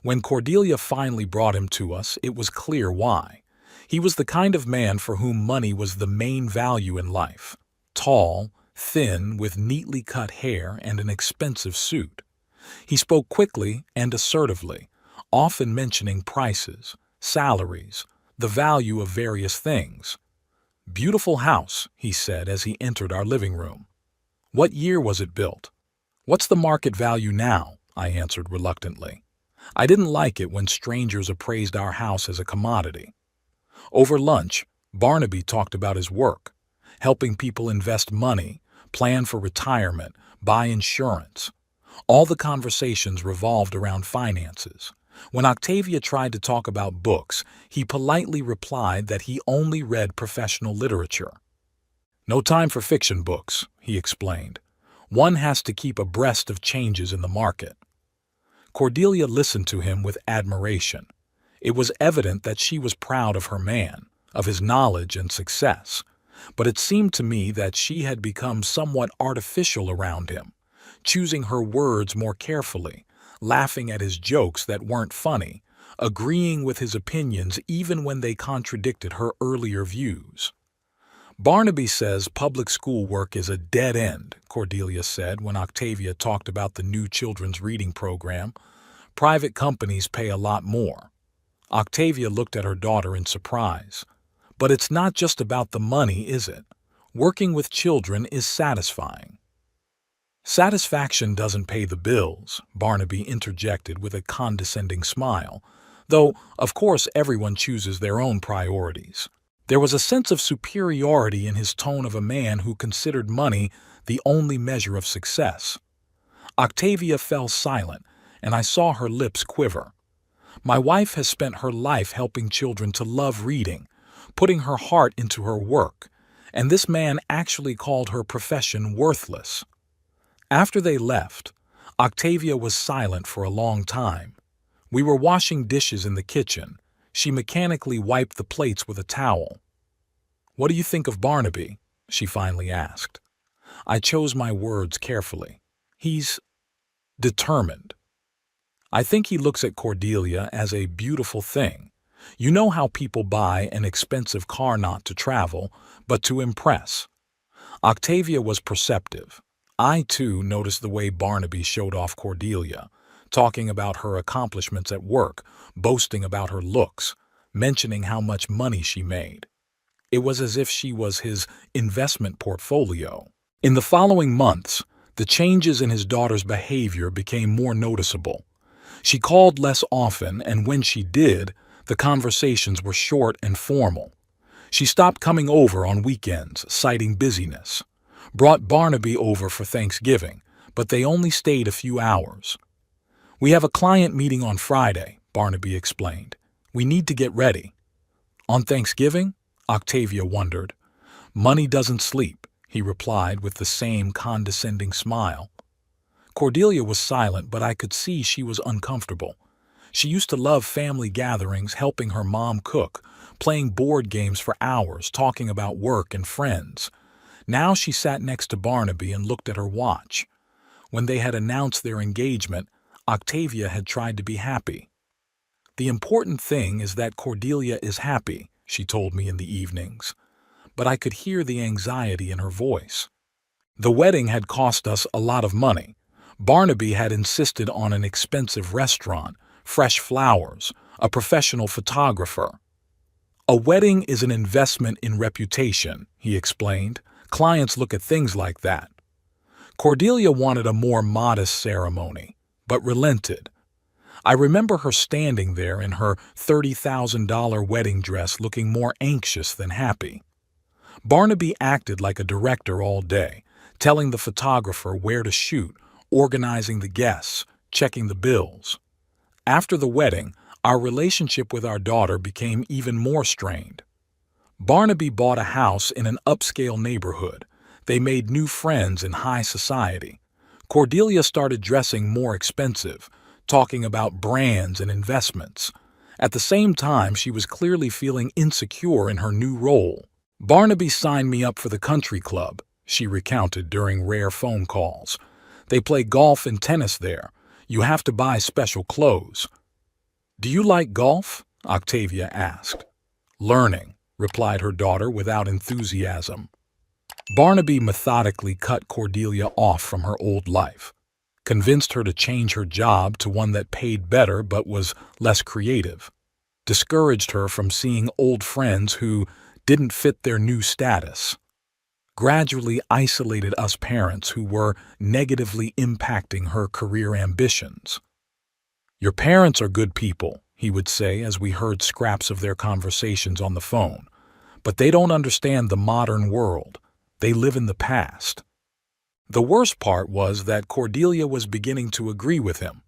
A: When Cordelia finally brought him to us, it was clear why. He was the kind of man for whom money was the main value in life. Tall, thin, with neatly cut hair and an expensive suit. He spoke quickly and assertively, often mentioning prices, salaries, the value of various things. "Beautiful house," he said as he entered our living room. "What year was it built?" "What's the market value now?" I answered reluctantly. I didn't like it when strangers appraised our house as a commodity. Over lunch, Barnaby talked about his work, helping people invest money, plan for retirement, buy insurance. All the conversations revolved around finances. When Octavia tried to talk about books, he politely replied that he only read professional literature. "No time for fiction books," he explained. "One has to keep abreast of changes in the market." Cordelia listened to him with admiration. It was evident that she was proud of her man, of his knowledge and success, but it seemed to me that she had become somewhat artificial around him, choosing her words more carefully, laughing at his jokes that weren't funny, agreeing with his opinions even when they contradicted her earlier views. "Barnaby says public school work is a dead end," Cordelia said when Octavia talked about the new children's reading program. "Private companies pay a lot more." Octavia looked at her daughter in surprise. "But it's not just about the money, is it? Working with children is satisfying." "Satisfaction doesn't pay the bills," Barnaby interjected with a condescending smile, though, of course, everyone chooses their own priorities. There was a sense of superiority in his tone of a man who considered money the only measure of success. Octavia fell silent, and I saw her lips quiver. My wife has spent her life helping children to love reading, putting her heart into her work, and this man actually called her profession worthless. After they left, Octavia was silent for a long time. We were washing dishes in the kitchen. She mechanically wiped the plates with a towel. "What do you think of Barnaby?" she finally asked. I chose my words carefully. "He's determined. I think he looks at Cordelia as a beautiful thing. You know how people buy an expensive car not to travel, but to impress." Octavia was perceptive. I, too, noticed the way Barnaby showed off Cordelia, talking about her accomplishments at work, boasting about her looks, mentioning how much money she made. It was as if she was his investment portfolio. In the following months, the changes in his daughter's behavior became more noticeable. She called less often, and when she did, the conversations were short and formal. She stopped coming over on weekends, citing busyness. Brought Barnaby over for Thanksgiving, but they only stayed a few hours. "We have a client meeting on Friday," Barnaby explained. "We need to get ready." "On Thanksgiving?" Octavia wondered. "Money doesn't sleep," he replied with the same condescending smile. Cordelia was silent, but I could see she was uncomfortable. She used to love family gatherings, helping her mom cook, playing board games for hours, talking about work and friends. Now she sat next to Barnaby and looked at her watch. When they had announced their engagement, Octavia had tried to be happy. "The important thing is that Cordelia is happy," she told me in the evenings. But I could hear the anxiety in her voice. The wedding had cost us a lot of money. Barnaby had insisted on an expensive restaurant, fresh flowers, a professional photographer. "A wedding is an investment in reputation," he explained. "Clients look at things like that." Cordelia wanted a more modest ceremony, but relented. I remember her standing there in her $30,000 wedding dress looking more anxious than happy. Barnaby acted like a director all day, telling the photographer where to shoot, organizing the guests, checking the bills. After the wedding, our relationship with our daughter became even more strained. Barnaby bought a house in an upscale neighborhood. They made new friends in high society. Cordelia started dressing more expensive, talking about brands and investments. At the same time, she was clearly feeling insecure in her new role. "Barnaby signed me up for the country club," she recounted during rare phone calls. "They play golf and tennis there. You have to buy special clothes." "Do you like golf?" Octavia asked. "Learning," replied her daughter without enthusiasm. Barnaby methodically cut Cordelia off from her old life, convinced her to change her job to one that paid better but was less creative, discouraged her from seeing old friends who didn't fit their new status, gradually isolated us parents who were negatively impacting her career ambitions. "Your parents are good people," he would say as we heard scraps of their conversations on the phone, "but they don't understand the modern world. They live in the past." The worst part was that Cordelia was beginning to agree with him.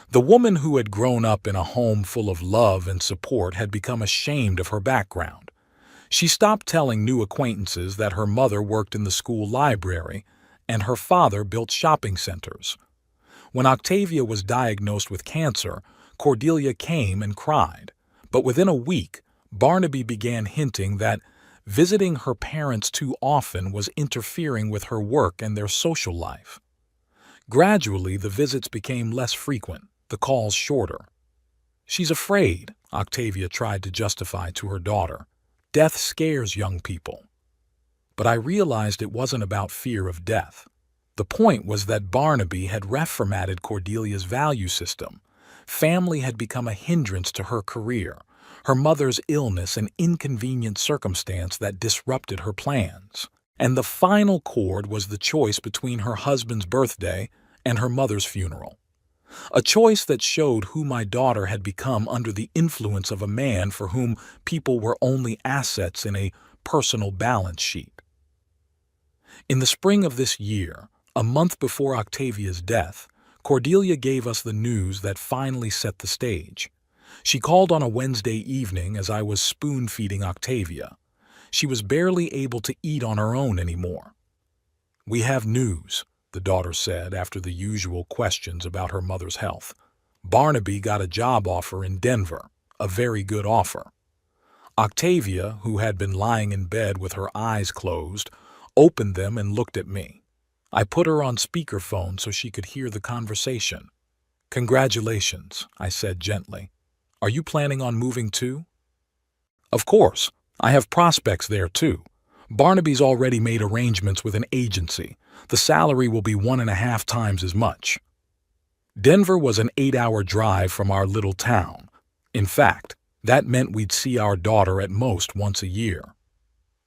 A: The woman who had grown up in a home full of love and support had become ashamed of her background. She stopped telling new acquaintances that her mother worked in the school library and her father built shopping centers. When Octavia was diagnosed with cancer, Cordelia came and cried. But within a week, Barnaby began hinting that visiting her parents too often was interfering with her work and their social life. Gradually, the visits became less frequent, the calls shorter. "She's afraid," Octavia tried to justify to her daughter. "Death scares young people." But I realized it wasn't about fear of death. The point was that Barnaby had reformatted Cordelia's value system. Family had become a hindrance to her career, her mother's illness an inconvenient circumstance that disrupted her plans. And the final chord was the choice between her husband's birthday and her mother's funeral. A choice that showed who my daughter had become under the influence of a man for whom people were only assets in a personal balance sheet. In the spring of this year, a month before Octavia's death, Cordelia gave us the news that finally set the stage. She called on a Wednesday evening as I was spoon-feeding Octavia. She was barely able to eat on her own anymore. "We have news," the daughter said after the usual questions about her mother's health. "Barnaby got a job offer in Denver, a very good offer." Octavia, who had been lying in bed with her eyes closed, opened them and looked at me. I put her on speakerphone so she could hear the conversation. "Congratulations," I said gently. "Are you planning on moving too?" "Of course. I have prospects there too. Barnaby's already made arrangements with an agency. The salary will be 1.5 times as much." Denver was an 8-hour drive from our little town. In fact, that meant we'd see our daughter at most once a year.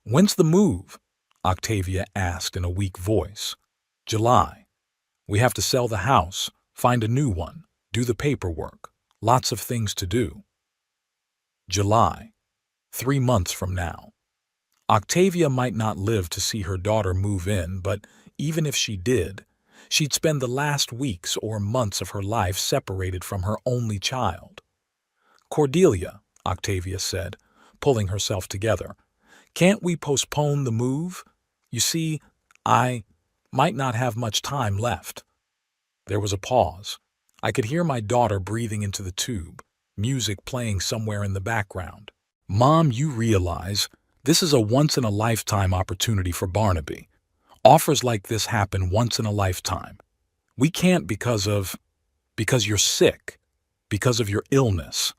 A: "When's the move?" Octavia asked in a weak voice. "July. We have to sell the house, find a new one, do the paperwork. Lots of things to do." July. 3 months from now. Octavia might not live to see her daughter move in, but even if she did, She'd spend the last weeks or months of her life separated from her only child. Cordelia, Octavia said, pulling herself together, can't we postpone the move? You see, I might not have much time left. There was a pause. I could hear my daughter breathing into the tube, music playing somewhere in the background. Mom, you realize this is a once-in-a-lifetime opportunity for Barnaby. Offers like this happen once in a lifetime. We can't because you're sick, because of your illness.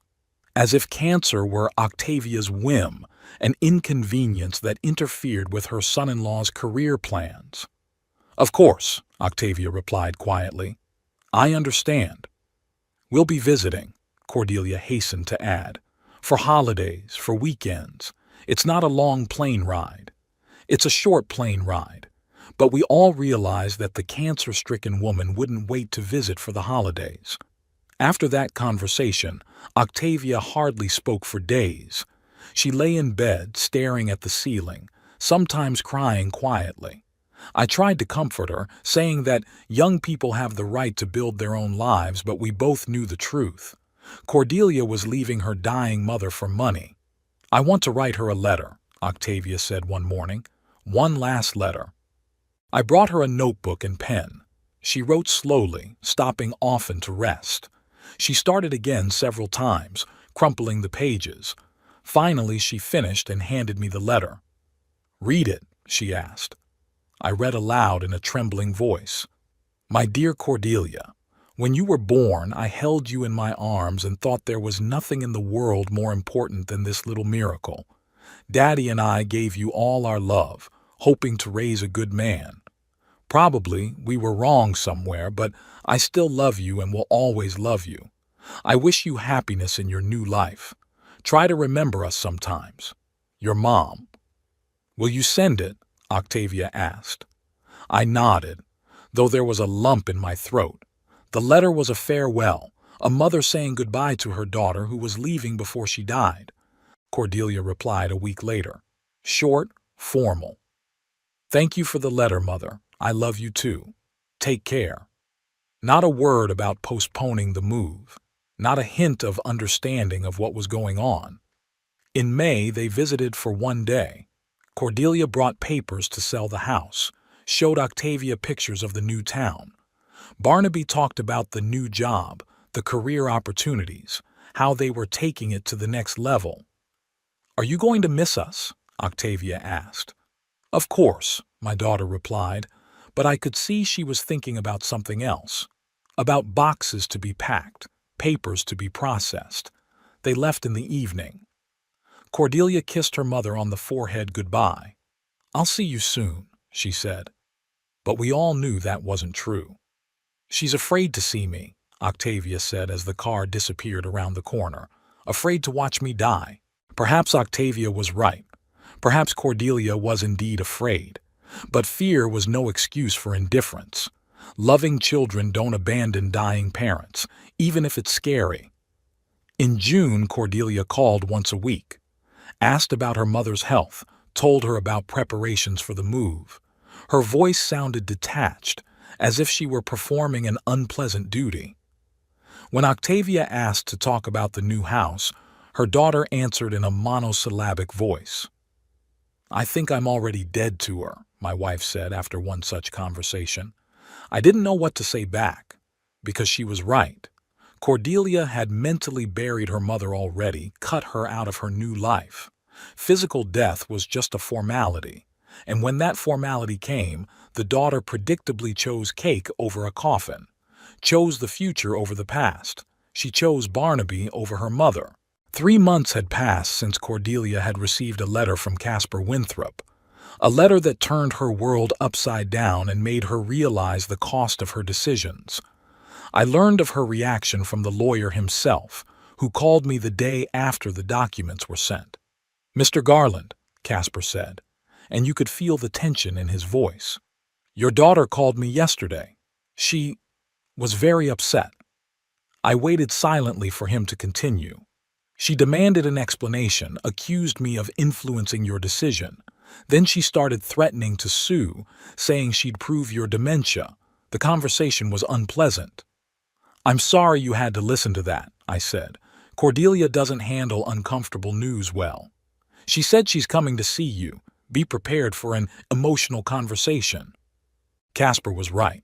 A: As if cancer were Octavia's whim, an inconvenience that interfered with her son-in-law's career plans. Of course, Octavia replied quietly. I understand. We'll be visiting, Cordelia hastened to add. For holidays, for weekends. It's not a long plane ride. It's a short plane ride. But we all realized that the cancer-stricken woman wouldn't wait to visit for the holidays. After that conversation, Octavia hardly spoke for days. She lay in bed, staring at the ceiling, sometimes crying quietly. I tried to comfort her, saying that young people have the right to build their own lives, but we both knew the truth. Cordelia was leaving her dying mother for money. I want to write her a letter, Octavia said one morning. One last letter. I brought her a notebook and pen. She wrote slowly, stopping often to rest. She started again several times, crumpling the pages. Finally, she finished and handed me the letter. Read it, she asked. I read aloud in a trembling voice. My dear Cordelia, when you were born, I held you in my arms and thought there was nothing in the world more important than this little miracle. Daddy and I gave you all our love, hoping to raise a good man. Probably we were wrong somewhere, but I still love you and will always love you. I wish you happiness in your new life. Try to remember us sometimes. Your mom. Will you send it? Octavia asked. I nodded, though there was a lump in my throat. The letter was a farewell, a mother saying goodbye to her daughter who was leaving before she died. Cordelia replied a week later. Short, formal. Thank you for the letter, Mother. I love you too. Take care. Not a word about postponing the move. Not a hint of understanding of what was going on. In May, they visited for one day. Cordelia brought papers to sell the house, showed Octavia pictures of the new town. Barnaby talked about the new job, the career opportunities, how they were taking it to the next level. Are you going to miss us? Octavia asked. Of course, my daughter replied, but I could see she was thinking about something else, about boxes to be packed, papers to be processed. They left in the evening. Cordelia kissed her mother on the forehead goodbye. I'll see you soon, she said. But we all knew that wasn't true. She's afraid to see me, Octavia said as the car disappeared around the corner, afraid to watch me die. Perhaps Octavia was right. Perhaps Cordelia was indeed afraid. But fear was no excuse for indifference. Loving children don't abandon dying parents, even if it's scary. In June, Cordelia called once a week, asked about her mother's health, told her about preparations for the move. Her voice sounded detached, as if she were performing an unpleasant duty. When Octavia asked to talk about the new house, her daughter answered in a monosyllabic voice. I think I'm already dead to her, my wife said after one such conversation. I didn't know what to say back, because she was right. Cordelia had mentally buried her mother already, cut her out of her new life. Physical death was just a formality, and when that formality came, the daughter predictably chose cake over a coffin, chose the future over the past. She chose Barnaby over her mother. 3 months had passed since Cordelia had received a letter from Caspar Winthrop, a letter that turned her world upside down and made her realize the cost of her decisions. I learned of her reaction from the lawyer himself, who called me the day after the documents were sent. Mr. Garland, Caspar said, and you could feel the tension in his voice. Your daughter called me yesterday. She was very upset. I waited silently for him to continue. She demanded an explanation, accused me of influencing your decision. Then she started threatening to sue, saying she'd prove your dementia. The conversation was unpleasant. "I'm sorry you had to listen to that," I said. "Cordelia doesn't handle uncomfortable news well. She said she's coming to see you. Be prepared for an emotional conversation." Casper was right.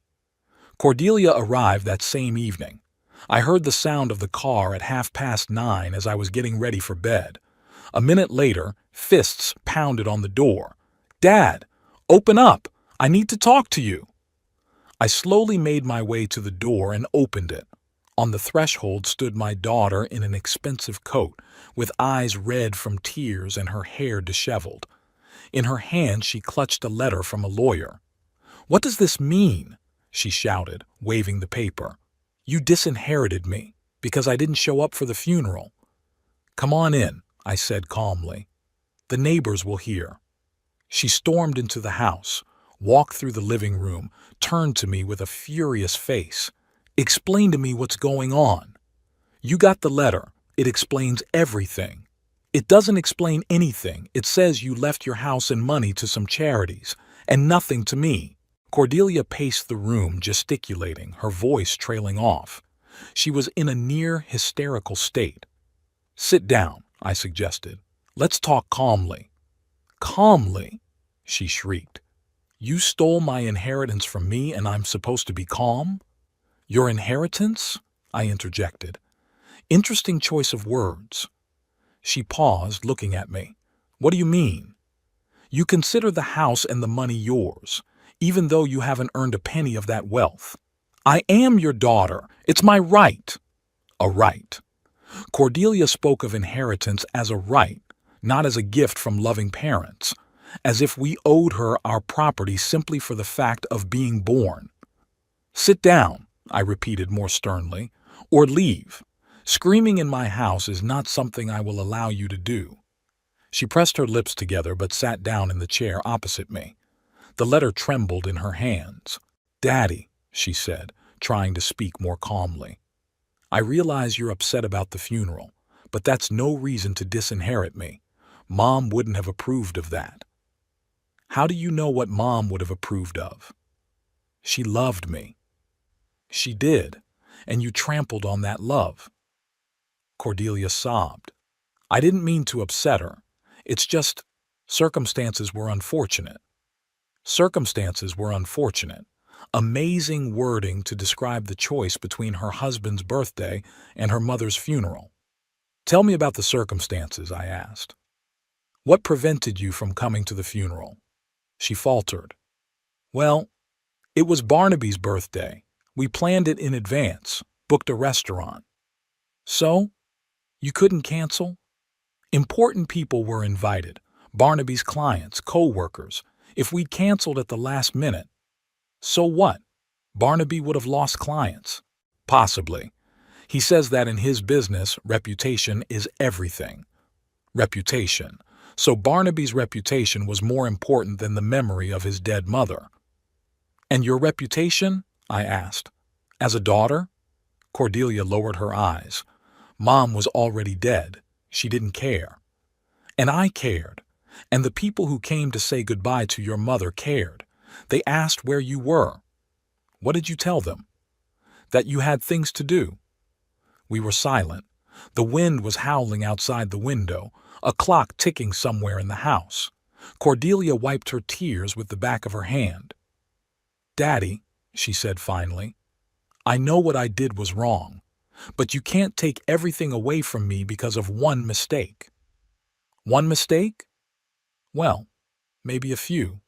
A: Cordelia arrived that same evening. I heard the sound of the car at 9:30 as I was getting ready for bed. A minute later, fists pounded on the door. "Dad, open up! I need to talk to you!" I slowly made my way to the door and opened it. On the threshold stood my daughter in an expensive coat, with eyes red from tears and her hair disheveled. In her hand she clutched a letter from a lawyer. "What does this mean?" she shouted, waving the paper. "You disinherited me because I didn't show up for the funeral." "Come on in," I said calmly. "The neighbors will hear." She stormed into the house, walked through the living room, turned to me with a furious face. "Explain to me what's going on." "You got the letter. It explains everything." "It doesn't explain anything. It says you left your house and money to some charities, and nothing to me." Cordelia paced the room, gesticulating, her voice trailing off. She was in a near hysterical state. "Sit down," I suggested. "Let's talk calmly." "Calmly?" she shrieked. "You stole my inheritance from me and I'm supposed to be calm?" "Your inheritance?" I interjected. Interesting choice of words. She paused, looking at me. "What do you mean?" "You consider the house and the money yours, even though you haven't earned a penny of that wealth." "I am your daughter. It's my right." "A right." Cordelia spoke of inheritance as a right, not as a gift from loving parents, as if we owed her our property simply for the fact of being born. "Sit down," I repeated more sternly, "or leave. Screaming in my house is not something I will allow you to do." She pressed her lips together but sat down in the chair opposite me. The letter trembled in her hands. "Daddy," she said, trying to speak more calmly, "I realize you're upset about the funeral, but that's no reason to disinherit me. Mom wouldn't have approved of that." "How do you know what Mom would have approved of?" "She loved me." "She did, and you trampled on that love." Cordelia sobbed. "I didn't mean to upset her. It's just circumstances were unfortunate." Circumstances were unfortunate. Amazing wording to describe the choice between her husband's birthday and her mother's funeral. "Tell me about the circumstances," I asked. "What prevented you from coming to the funeral?" She faltered. "Well, it was Barnaby's birthday. We planned it in advance, booked a restaurant." "So? You couldn't cancel?" "Important people were invited. Barnaby's clients, co-workers. If we'd canceled at the last minute..." "So what? Barnaby would have lost clients." "Possibly. He says that in his business, reputation is everything." Reputation. So Barnaby's reputation was more important than the memory of his dead mother. "And your reputation?" I asked. "As a daughter?" Cordelia lowered her eyes. "Mom was already dead. She didn't care." "And I cared. And the people who came to say goodbye to your mother cared. They asked where you were." "What did you tell them?" "That you had things to do." We were silent. The wind was howling outside the window, a clock ticking somewhere in the house. Cordelia wiped her tears with the back of her hand. "Daddy," she said finally, "I know what I did was wrong, but you can't take everything away from me because of one mistake." "One mistake?" "Well, maybe a few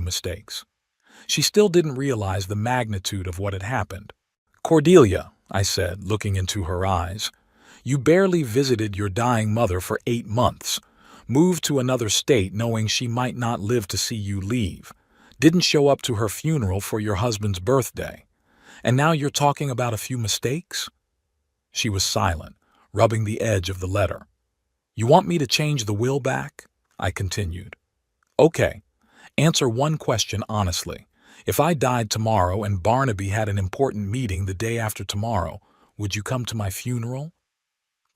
A: mistakes." She still didn't realize the magnitude of what had happened. "Cordelia," I said, looking into her eyes, "you barely visited your dying mother for 8 months, moved to another state knowing she might not live to see you leave, didn't show up to her funeral for your husband's birthday, and now you're talking about a few mistakes?" She was silent, rubbing the edge of the letter. "You want me to change the will back?" I continued. "Okay. Answer one question honestly. If I died tomorrow and Barnaby had an important meeting the day after tomorrow, would you come to my funeral?"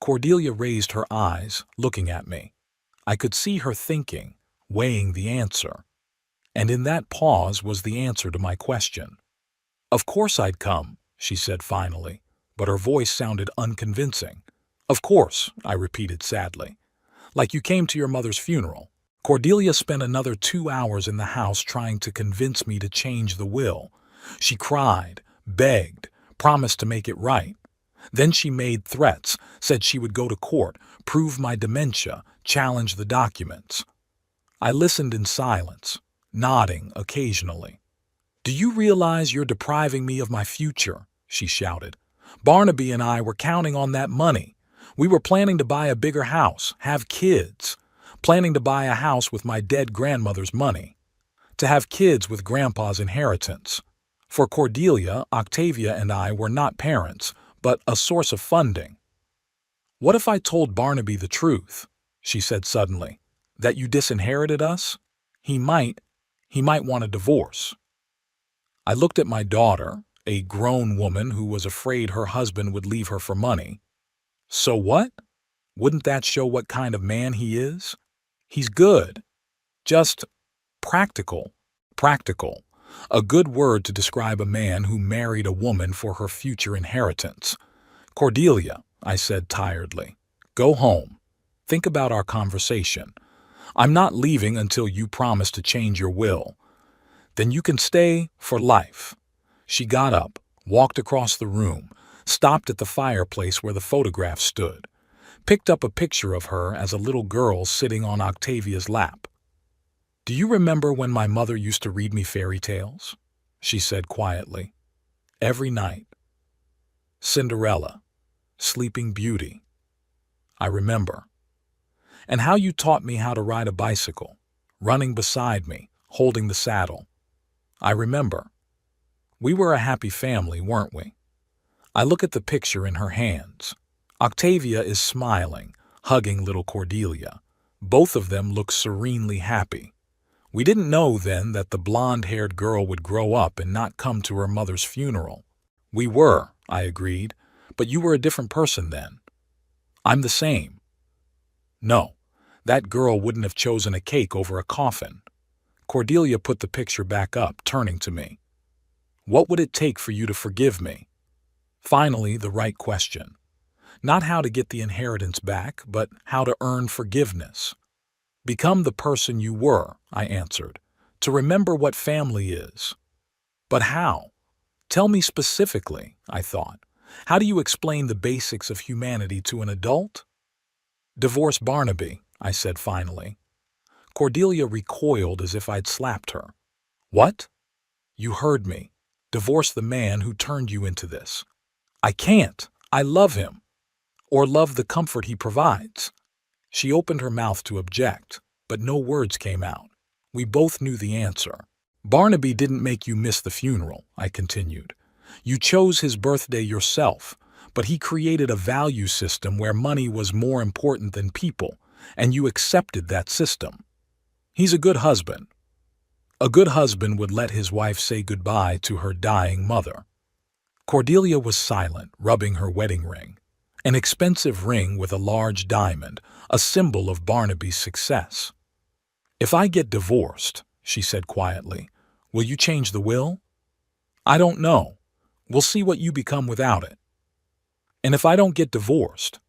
A: Cordelia raised her eyes, looking at me. I could see her thinking, weighing the answer. And in that pause was the answer to my question. Of course I'd come, she said finally, but her voice sounded unconvincing. Of course, I repeated sadly. Like you came to your mother's funeral. Cordelia spent another 2 hours in the house trying to convince me to change the will. She cried, begged, promised to make it right. Then she made threats, said she would go to court, prove my dementia, challenge the documents. I listened in silence, nodding occasionally. Do you realize you're depriving me of my future? She shouted. Barnaby and I were counting on that money. We were planning to buy a bigger house, have kids, planning to buy a house with my dead grandmother's money, to have kids with Grandpa's inheritance. For Cordelia, Octavia and I were not parents, but a source of funding. What if I told Barnaby the truth? She said suddenly. That you disinherited us? He might want a divorce. I looked at my daughter, a grown woman who was afraid her husband would leave her for money. So what? Wouldn't that show what kind of man he is? He's good. Just practical. Practical. A good word to describe a man who married a woman for her future inheritance. Cordelia, I said tiredly, go home. Think about our conversation. I'm not leaving until you promise to change your will. Then you can stay for life. She got up, walked across the room, stopped at the fireplace where the photograph stood, picked up a picture of her as a little girl sitting on Octavia's lap. Do you remember when my mother used to read me fairy tales? She said quietly. Every night. Cinderella, Sleeping Beauty. I remember. And how you taught me how to ride a bicycle, running beside me, holding the saddle. I remember. We were a happy family, weren't we? I look at the picture in her hands. Octavia is smiling, hugging little Cordelia. Both of them look serenely happy. We didn't know then that the blonde-haired girl would grow up and not come to her mother's funeral. We were, I agreed, but you were a different person then. I'm the same. No, that girl wouldn't have chosen a cake over a coffin. Cordelia put the picture back up, turning to me. What would it take for you to forgive me? Finally, the right question. Not how to get the inheritance back, but how to earn forgiveness. Become the person you were, I answered, to remember what family is. But how? Tell me specifically, I thought. How do you explain the basics of humanity to an adult? Divorce Barnaby, I said finally. Cordelia recoiled as if I'd slapped her. What? You heard me. Divorce the man who turned you into this. I can't. I love him. Or love the comfort he provides. She opened her mouth to object, but no words came out. We both knew the answer. Barnaby didn't make you miss the funeral, I continued. You chose his birthday yourself, but he created a value system where money was more important than people, and you accepted that system. He's a good husband. A good husband would let his wife say goodbye to her dying mother. Cordelia was silent, rubbing her wedding ring. An expensive ring with a large diamond, a symbol of Barnaby's success. If I get divorced, she said quietly, will you change the will? I don't know. We'll see what you become without it. And if I don't get divorced,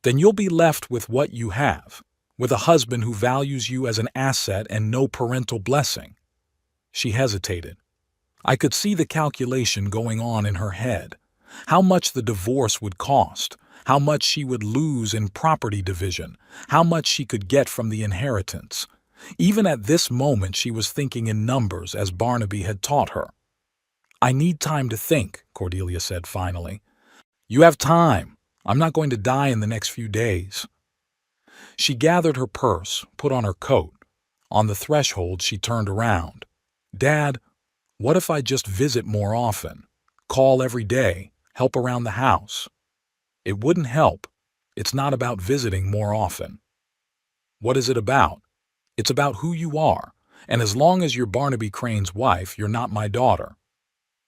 A: then you'll be left with what you have, with a husband who values you as an asset and no parental blessing. She hesitated. I could see the calculation going on in her head. How much the divorce would cost, how much she would lose in property division, how much she could get from the inheritance. Even at this moment she was thinking in numbers as Barnaby had taught her. I need time to think, Cordelia said finally. You have time. I'm not going to die in the next few days. She gathered her purse, put on her coat. On the threshold she turned around. Dad, what if I just visit more often? Call every day, help around the house. It wouldn't help. It's not about visiting more often. What is it about? It's about who you are, and as long as you're Barnaby Crane's wife, you're not my daughter.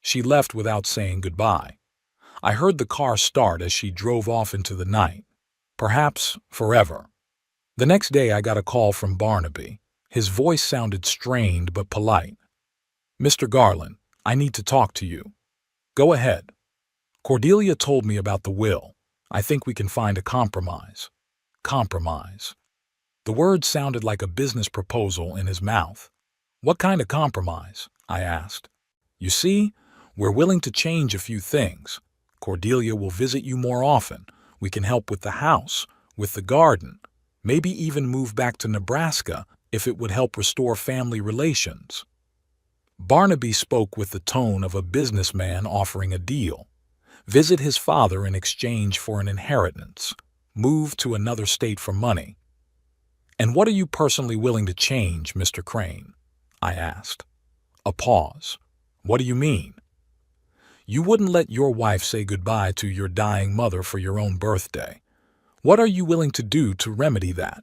A: She left without saying goodbye. I heard the car start as she drove off into the night. Perhaps forever. The next day I got a call from Barnaby. His voice sounded strained but polite. Mr. Garland, I need to talk to you. Go ahead. Cordelia told me about the will. I think we can find a compromise. Compromise. The word sounded like a business proposal in his mouth. What kind of compromise? I asked. You see, we're willing to change a few things. Cordelia will visit you more often. We can help with the house, with the garden, maybe even move back to Nebraska if it would help restore family relations. Barnaby spoke with the tone of a businessman offering a deal. Visit his father in exchange for an inheritance. Move to another state for money. And what are you personally willing to change, Mr. Crane? I asked. A pause. What do you mean? You wouldn't let your wife say goodbye to your dying mother for your own birthday. What are you willing to do to remedy that?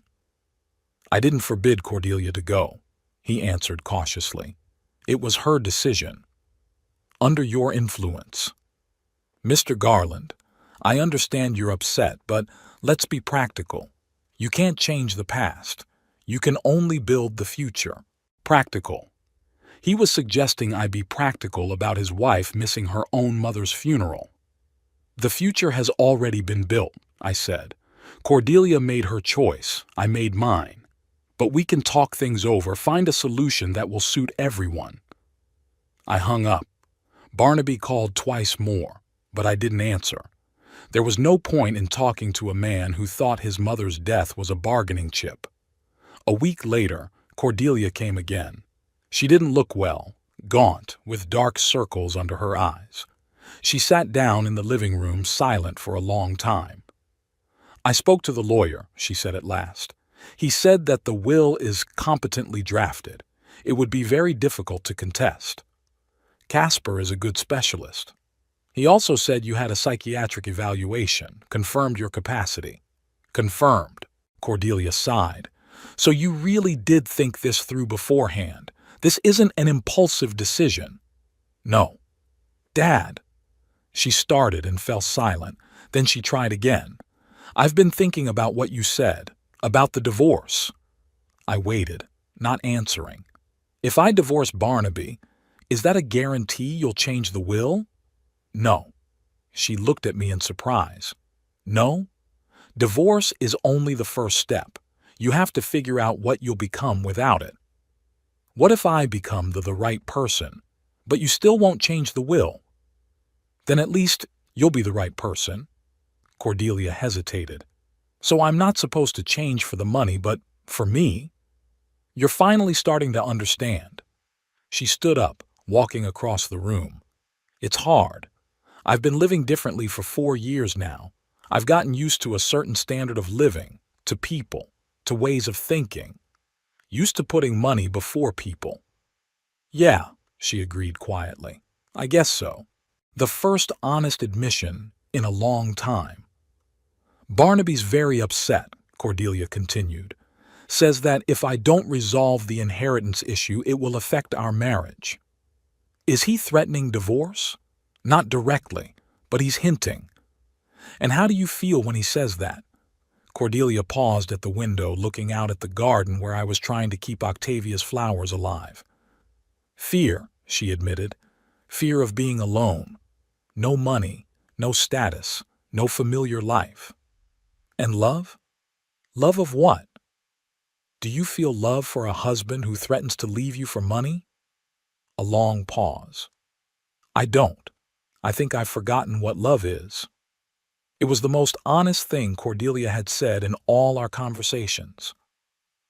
A: I didn't forbid Cordelia to go, he answered cautiously. It was her decision. Under your influence. Mr. Garland, I understand you're upset, but let's be practical. You can't change the past. You can only build the future. Practical. He was suggesting I be practical about his wife missing her own mother's funeral. The future has already been built, I said. Cordelia made her choice. I made mine. But we can talk things over, find a solution that will suit everyone. I hung up. Barnaby called twice more, but I didn't answer. There was no point in talking to a man who thought his mother's death was a bargaining chip. A week later, Cordelia came again. She didn't look well, gaunt, with dark circles under her eyes. She sat down in the living room, silent for a long time. I spoke to the lawyer, she said at last. He said that the will is competently drafted. It would be very difficult to contest. Casper is a good specialist. He also said you had a psychiatric evaluation, confirmed your capacity. Confirmed. Cordelia sighed. So you really did think this through beforehand. This isn't an impulsive decision. No. Dad. She started and fell silent. Then she tried again. I've been thinking about what you said, about the divorce. I waited, not answering. If I divorce Barnaby, is that a guarantee you'll change the will? No. She looked at me in surprise. No? Divorce is only the first step. You have to figure out what you'll become without it. What if I become the right person, but you still won't change the will? Then at least you'll be the right person. Cordelia hesitated. So I'm not supposed to change for the money, but for me? You're finally starting to understand. She stood up, walking across the room. It's hard. I've been living differently for 4 years now. I've gotten used to a certain standard of living, to people, to ways of thinking. Used to putting money before people. Yeah, she agreed quietly. I guess so. The first honest admission in a long time. Barnaby's very upset, Cordelia continued. Says that if I don't resolve the inheritance issue, it will affect our marriage. Is he threatening divorce? Not directly, but he's hinting. And how do you feel when he says that? Cordelia paused at the window, looking out at the garden where I was trying to keep Octavia's flowers alive. Fear, she admitted. Fear of being alone. No money, no status, no familiar life. And love? Love of what? Do you feel love for a husband who threatens to leave you for money? A long pause. I don't. I think I've forgotten what love is. It was the most honest thing Cordelia had said in all our conversations.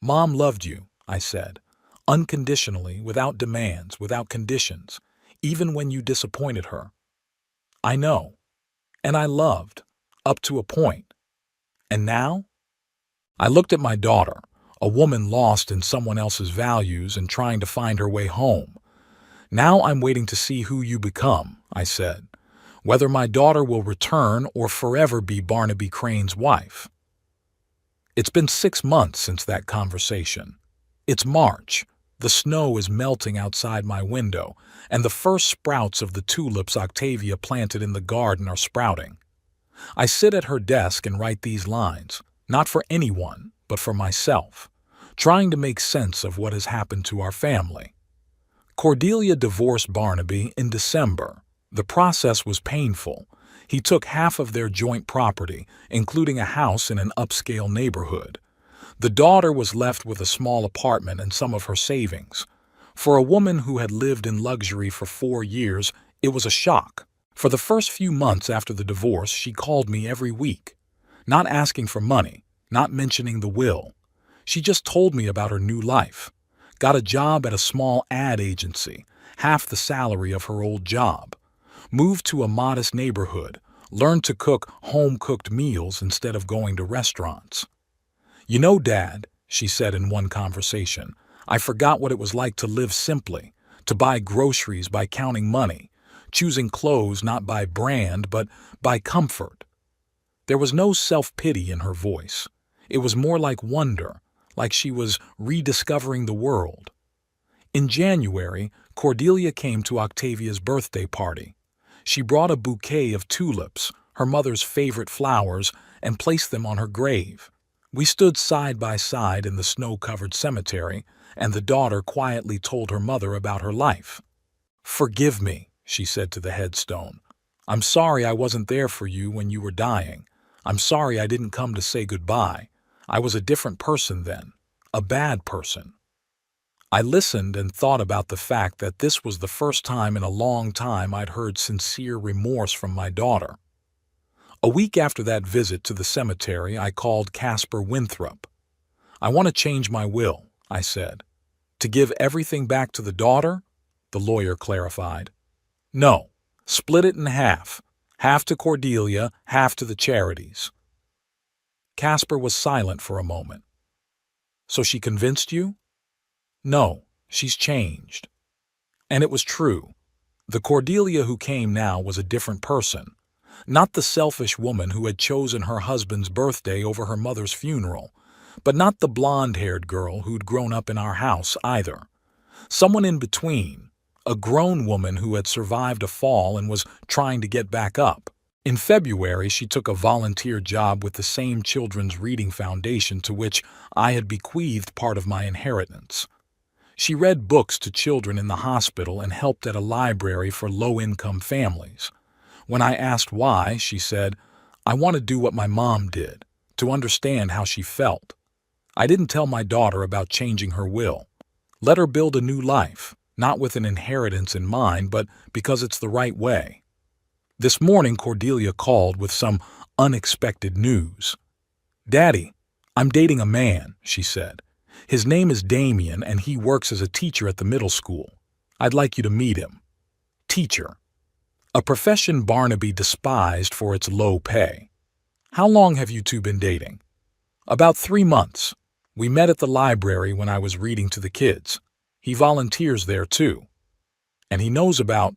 A: Mom loved you, I said, unconditionally, without demands, without conditions, even when you disappointed her. I know. And I loved, up to a point. And now? I looked at my daughter, a woman lost in someone else's values and trying to find her way home. Now I'm waiting to see who you become, I said, whether my daughter will return or forever be Barnaby Crane's wife. It's been 6 months since that conversation. It's March. The snow is melting outside my window, and the first sprouts of the tulips Octavia planted in the garden are sprouting. I sit at her desk and write these lines, not for anyone, but for myself, trying to make sense of what has happened to our family. Cordelia divorced Barnaby in December. The process was painful. He took half of their joint property, including a house in an upscale neighborhood. The daughter was left with a small apartment and some of her savings. For a woman who had lived in luxury for 4 years, it was a shock. For the first few months after the divorce, she called me every week, not asking for money, not mentioning the will. She just told me about her new life. Got a job at a small ad agency, half the salary of her old job. Moved to a modest neighborhood, learned to cook home-cooked meals instead of going to restaurants. "You know, Dad," she said in one conversation, "I forgot what it was like to live simply, to buy groceries by counting money, choosing clothes not by brand but by comfort." There was no self-pity in her voice. It was more like wonder, like she was rediscovering the world. In January, Cordelia came to Octavia's birthday party. She brought a bouquet of tulips, her mother's favorite flowers, and placed them on her grave. We stood side by side in the snow-covered cemetery, and the daughter quietly told her mother about her life. "Forgive me," she said to the headstone. "I'm sorry I wasn't there for you when you were dying. I'm sorry I didn't come to say goodbye. I was a different person then, a bad person." I listened and thought about the fact that this was the first time in a long time I'd heard sincere remorse from my daughter. A week after that visit to the cemetery, I called Casper Winthrop. "I want to change my will," I said. "To give everything back to the daughter?" The lawyer clarified. "No, split it in half. Half to Cordelia, half to the charities." Casper was silent for a moment. "So she convinced you?" "No, she's changed." And it was true. The Cordelia who came now was a different person. Not the selfish woman who had chosen her husband's birthday over her mother's funeral, but not the blonde-haired girl who'd grown up in our house either. Someone in between, a grown woman who had survived a fall and was trying to get back up. In February, she took a volunteer job with the same children's reading foundation to which I had bequeathed part of my inheritance. She read books to children in the hospital and helped at a library for low-income families. When I asked why, she said, "I want to do what my mom did, to understand how she felt. I didn't tell my daughter about changing her will. Let her build a new life, not with an inheritance in mind, but because it's the right way." This morning, Cordelia called with some unexpected news. "Daddy, I'm dating a man," she said. "His name is Damien, and he works as a teacher at the middle school. I'd like you to meet him." Teacher. A profession Barnaby despised for its low pay. "How long have you two been dating?" "About 3 months. We met at the library when I was reading to the kids. He volunteers there too. And he knows about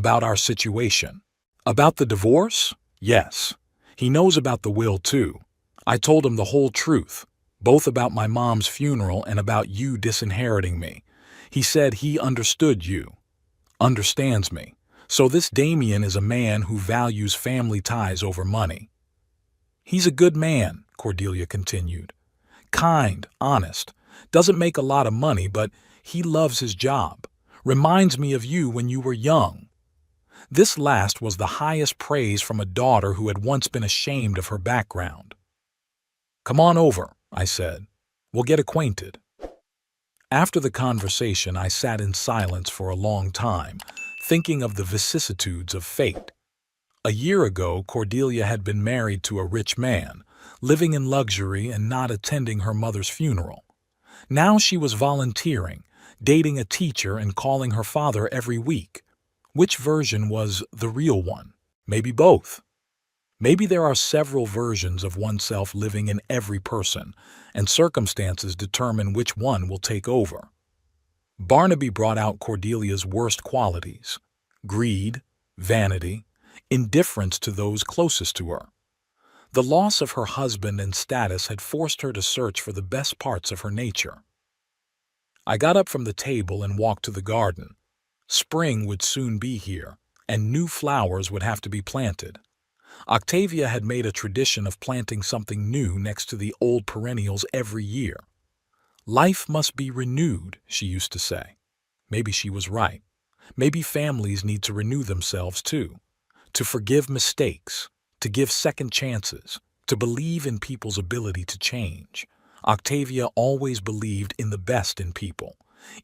A: our situation." "About the divorce?" "Yes. He knows about the will too. I told him the whole truth, both about my mom's funeral and about you disinheriting me. He said he understood you. Understands me. So this Damien is a man who values family ties over money." "He's a good man," Cordelia continued. "Kind, honest, doesn't make a lot of money, but he loves his job. Reminds me of you when you were young." This last was the highest praise from a daughter who had once been ashamed of her background. "Come on over," I said. "We'll get acquainted." After the conversation, I sat in silence for a long time, thinking of the vicissitudes of fate. A year ago, Cordelia had been married to a rich man, living in luxury and not attending her mother's funeral. Now she was volunteering, dating a teacher and calling her father every week. Which version was the real one? Maybe both. Maybe there are several versions of oneself living in every person, and circumstances determine which one will take over. Barnaby brought out Cordelia's worst qualities: greed, vanity, indifference to those closest to her. The loss of her husband and status had forced her to search for the best parts of her nature. I got up from the table and walked to the garden. Spring would soon be here, and new flowers would have to be planted. Octavia had made a tradition of planting something new next to the old perennials every year. "Life must be renewed," she used to say. Maybe she was right. Maybe families need to renew themselves too, to forgive mistakes, to give second chances, to believe in people's ability to change. Octavia always believed in the best in people.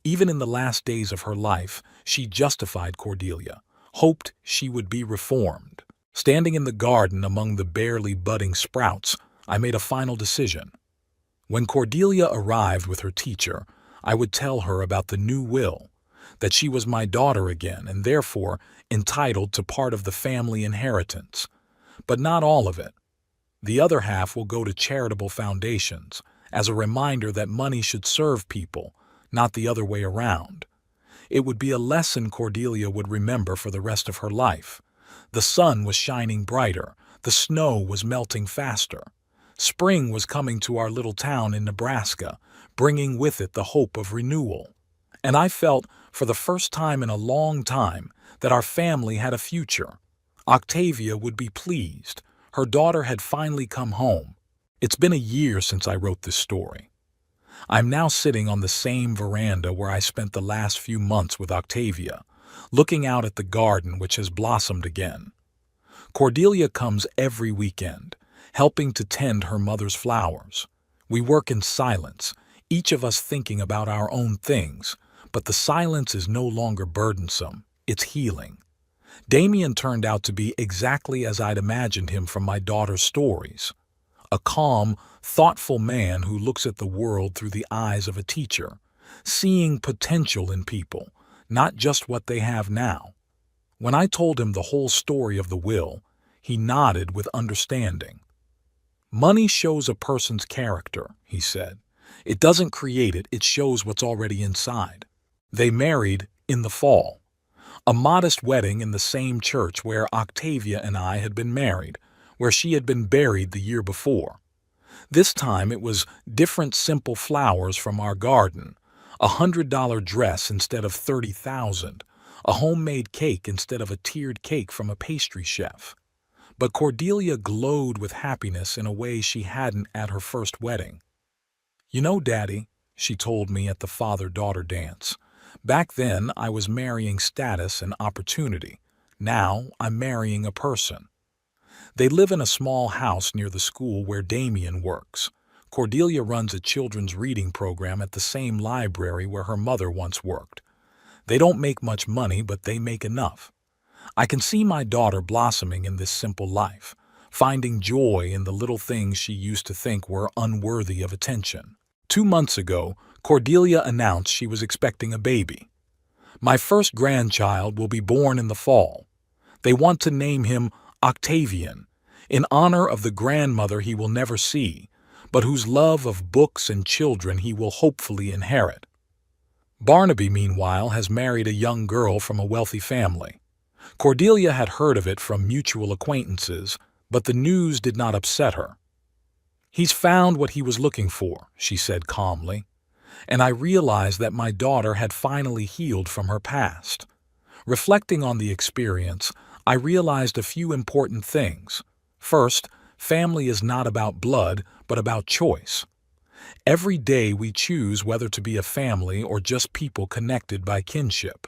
A: Even in the last days of her life, she justified Cordelia, hoped she would be reformed. Standing in the garden among the barely budding sprouts, I made a final decision. When Cordelia arrived with her teacher, I would tell her about the new will, that she was my daughter again and therefore entitled to part of the family inheritance. But not all of it. The other half will go to charitable foundations, as a reminder that money should serve people, not the other way around. It would be a lesson Cordelia would remember for the rest of her life. The sun was shining brighter, the snow was melting faster. Spring was coming to our little town in Nebraska, bringing with it the hope of renewal. And I felt, for the first time in a long time, that our family had a future. Octavia would be pleased. Her daughter had finally come home. It's been a year since I wrote this story. I'm now sitting on the same veranda where I spent the last few months with Octavia, looking out at the garden which has blossomed again. Cordelia comes every weekend, helping to tend her mother's flowers. We work in silence, each of us thinking about our own things, but the silence is no longer burdensome, it's healing. Damien turned out to be exactly as I'd imagined him from my daughter's stories. A calm, thoughtful man who looks at the world through the eyes of a teacher, seeing potential in people, not just what they have now. When I told him the whole story of the will, he nodded with understanding. Money shows a person's character, he said. It doesn't create it, it shows what's already inside. They married in the fall. A modest wedding in the same church where Octavia and I had been married, where she had been buried the year before. This time it was different simple flowers from our garden, $100 dress instead of $30,000, a homemade cake instead of a tiered cake from a pastry chef. But Cordelia glowed with happiness in a way she hadn't at her first wedding. "You know, Daddy," she told me at the father-daughter dance, "back then I was marrying status and opportunity. Now I'm marrying a person." They live in a small house near the school where Damien works. Cordelia runs a children's reading program at the same library where her mother once worked. They don't make much money, but they make enough. I can see my daughter blossoming in this simple life, finding joy in the little things she used to think were unworthy of attention. 2 months ago, Cordelia announced she was expecting a baby. "My first grandchild will be born in the fall. They want to name him Octavian, in honor of the grandmother he will never see, but whose love of books and children he will hopefully inherit." Barnaby, meanwhile, has married a young girl from a wealthy family. Cordelia had heard of it from mutual acquaintances, but the news did not upset her. "He's found what he was looking for," she said calmly, and I realized that my daughter had finally healed from her past. Reflecting on the experience, I realized a few important things. First, family is not about blood, but about choice. Every day we choose whether to be a family or just people connected by kinship.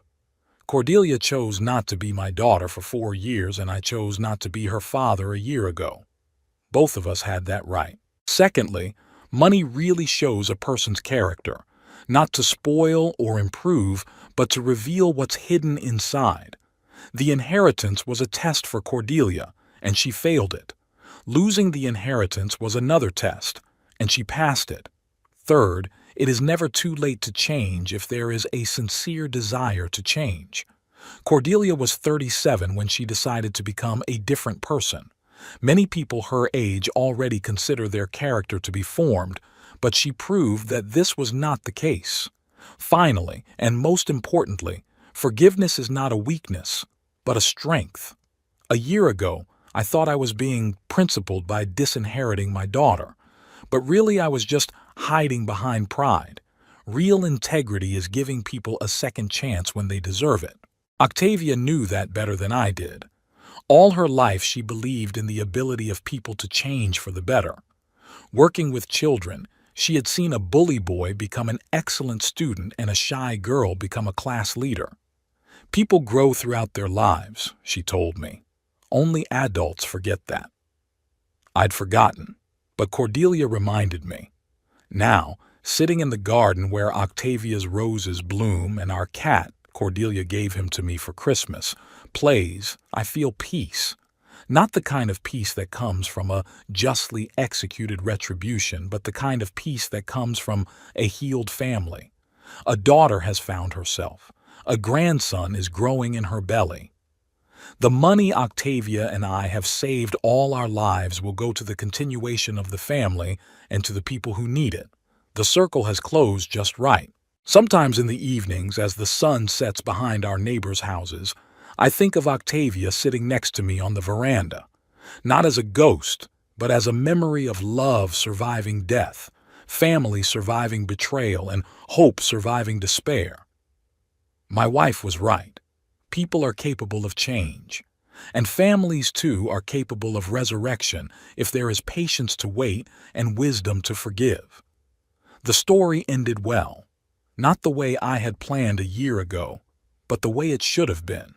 A: Cordelia chose not to be my daughter for 4 years, and I chose not to be her father a year ago. Both of us had that right. Secondly, money really shows a person's character, not to spoil or improve, but to reveal what's hidden inside. The inheritance was a test for Cordelia, and she failed it. Losing the inheritance was another test, and she passed it. Third, it is never too late to change if there is a sincere desire to change. Cordelia was 37 when she decided to become a different person. Many people her age already consider their character to be formed, but she proved that this was not the case. Finally, and most importantly, forgiveness is not a weakness, but a strength. A year ago, I thought I was being principled by disinheriting my daughter, but really I was just hiding behind pride. Real integrity is giving people a second chance when they deserve it. Octavia knew that better than I did. All her life she believed in the ability of people to change for the better. Working with children, she had seen a bully boy become an excellent student and a shy girl become a class leader. People grow throughout their lives, she told me. Only adults forget that. I'd forgotten, but Cordelia reminded me. Now, sitting in the garden where Octavia's roses bloom and our cat, Cordelia gave him to me for Christmas, plays, I feel peace. Not the kind of peace that comes from a justly executed retribution, but the kind of peace that comes from a healed family. A daughter has found herself. A grandson is growing in her belly. The money Octavia and I have saved all our lives will go to the continuation of the family and to the people who need it. The circle has closed just right. Sometimes in the evenings, as the sun sets behind our neighbors' houses, I think of Octavia sitting next to me on the veranda, not as a ghost, but as a memory of love surviving death, family surviving betrayal, and hope surviving despair. My wife was right. People are capable of change. And families, too, are capable of resurrection if there is patience to wait and wisdom to forgive. The story ended well. Not the way I had planned a year ago, but the way it should have been.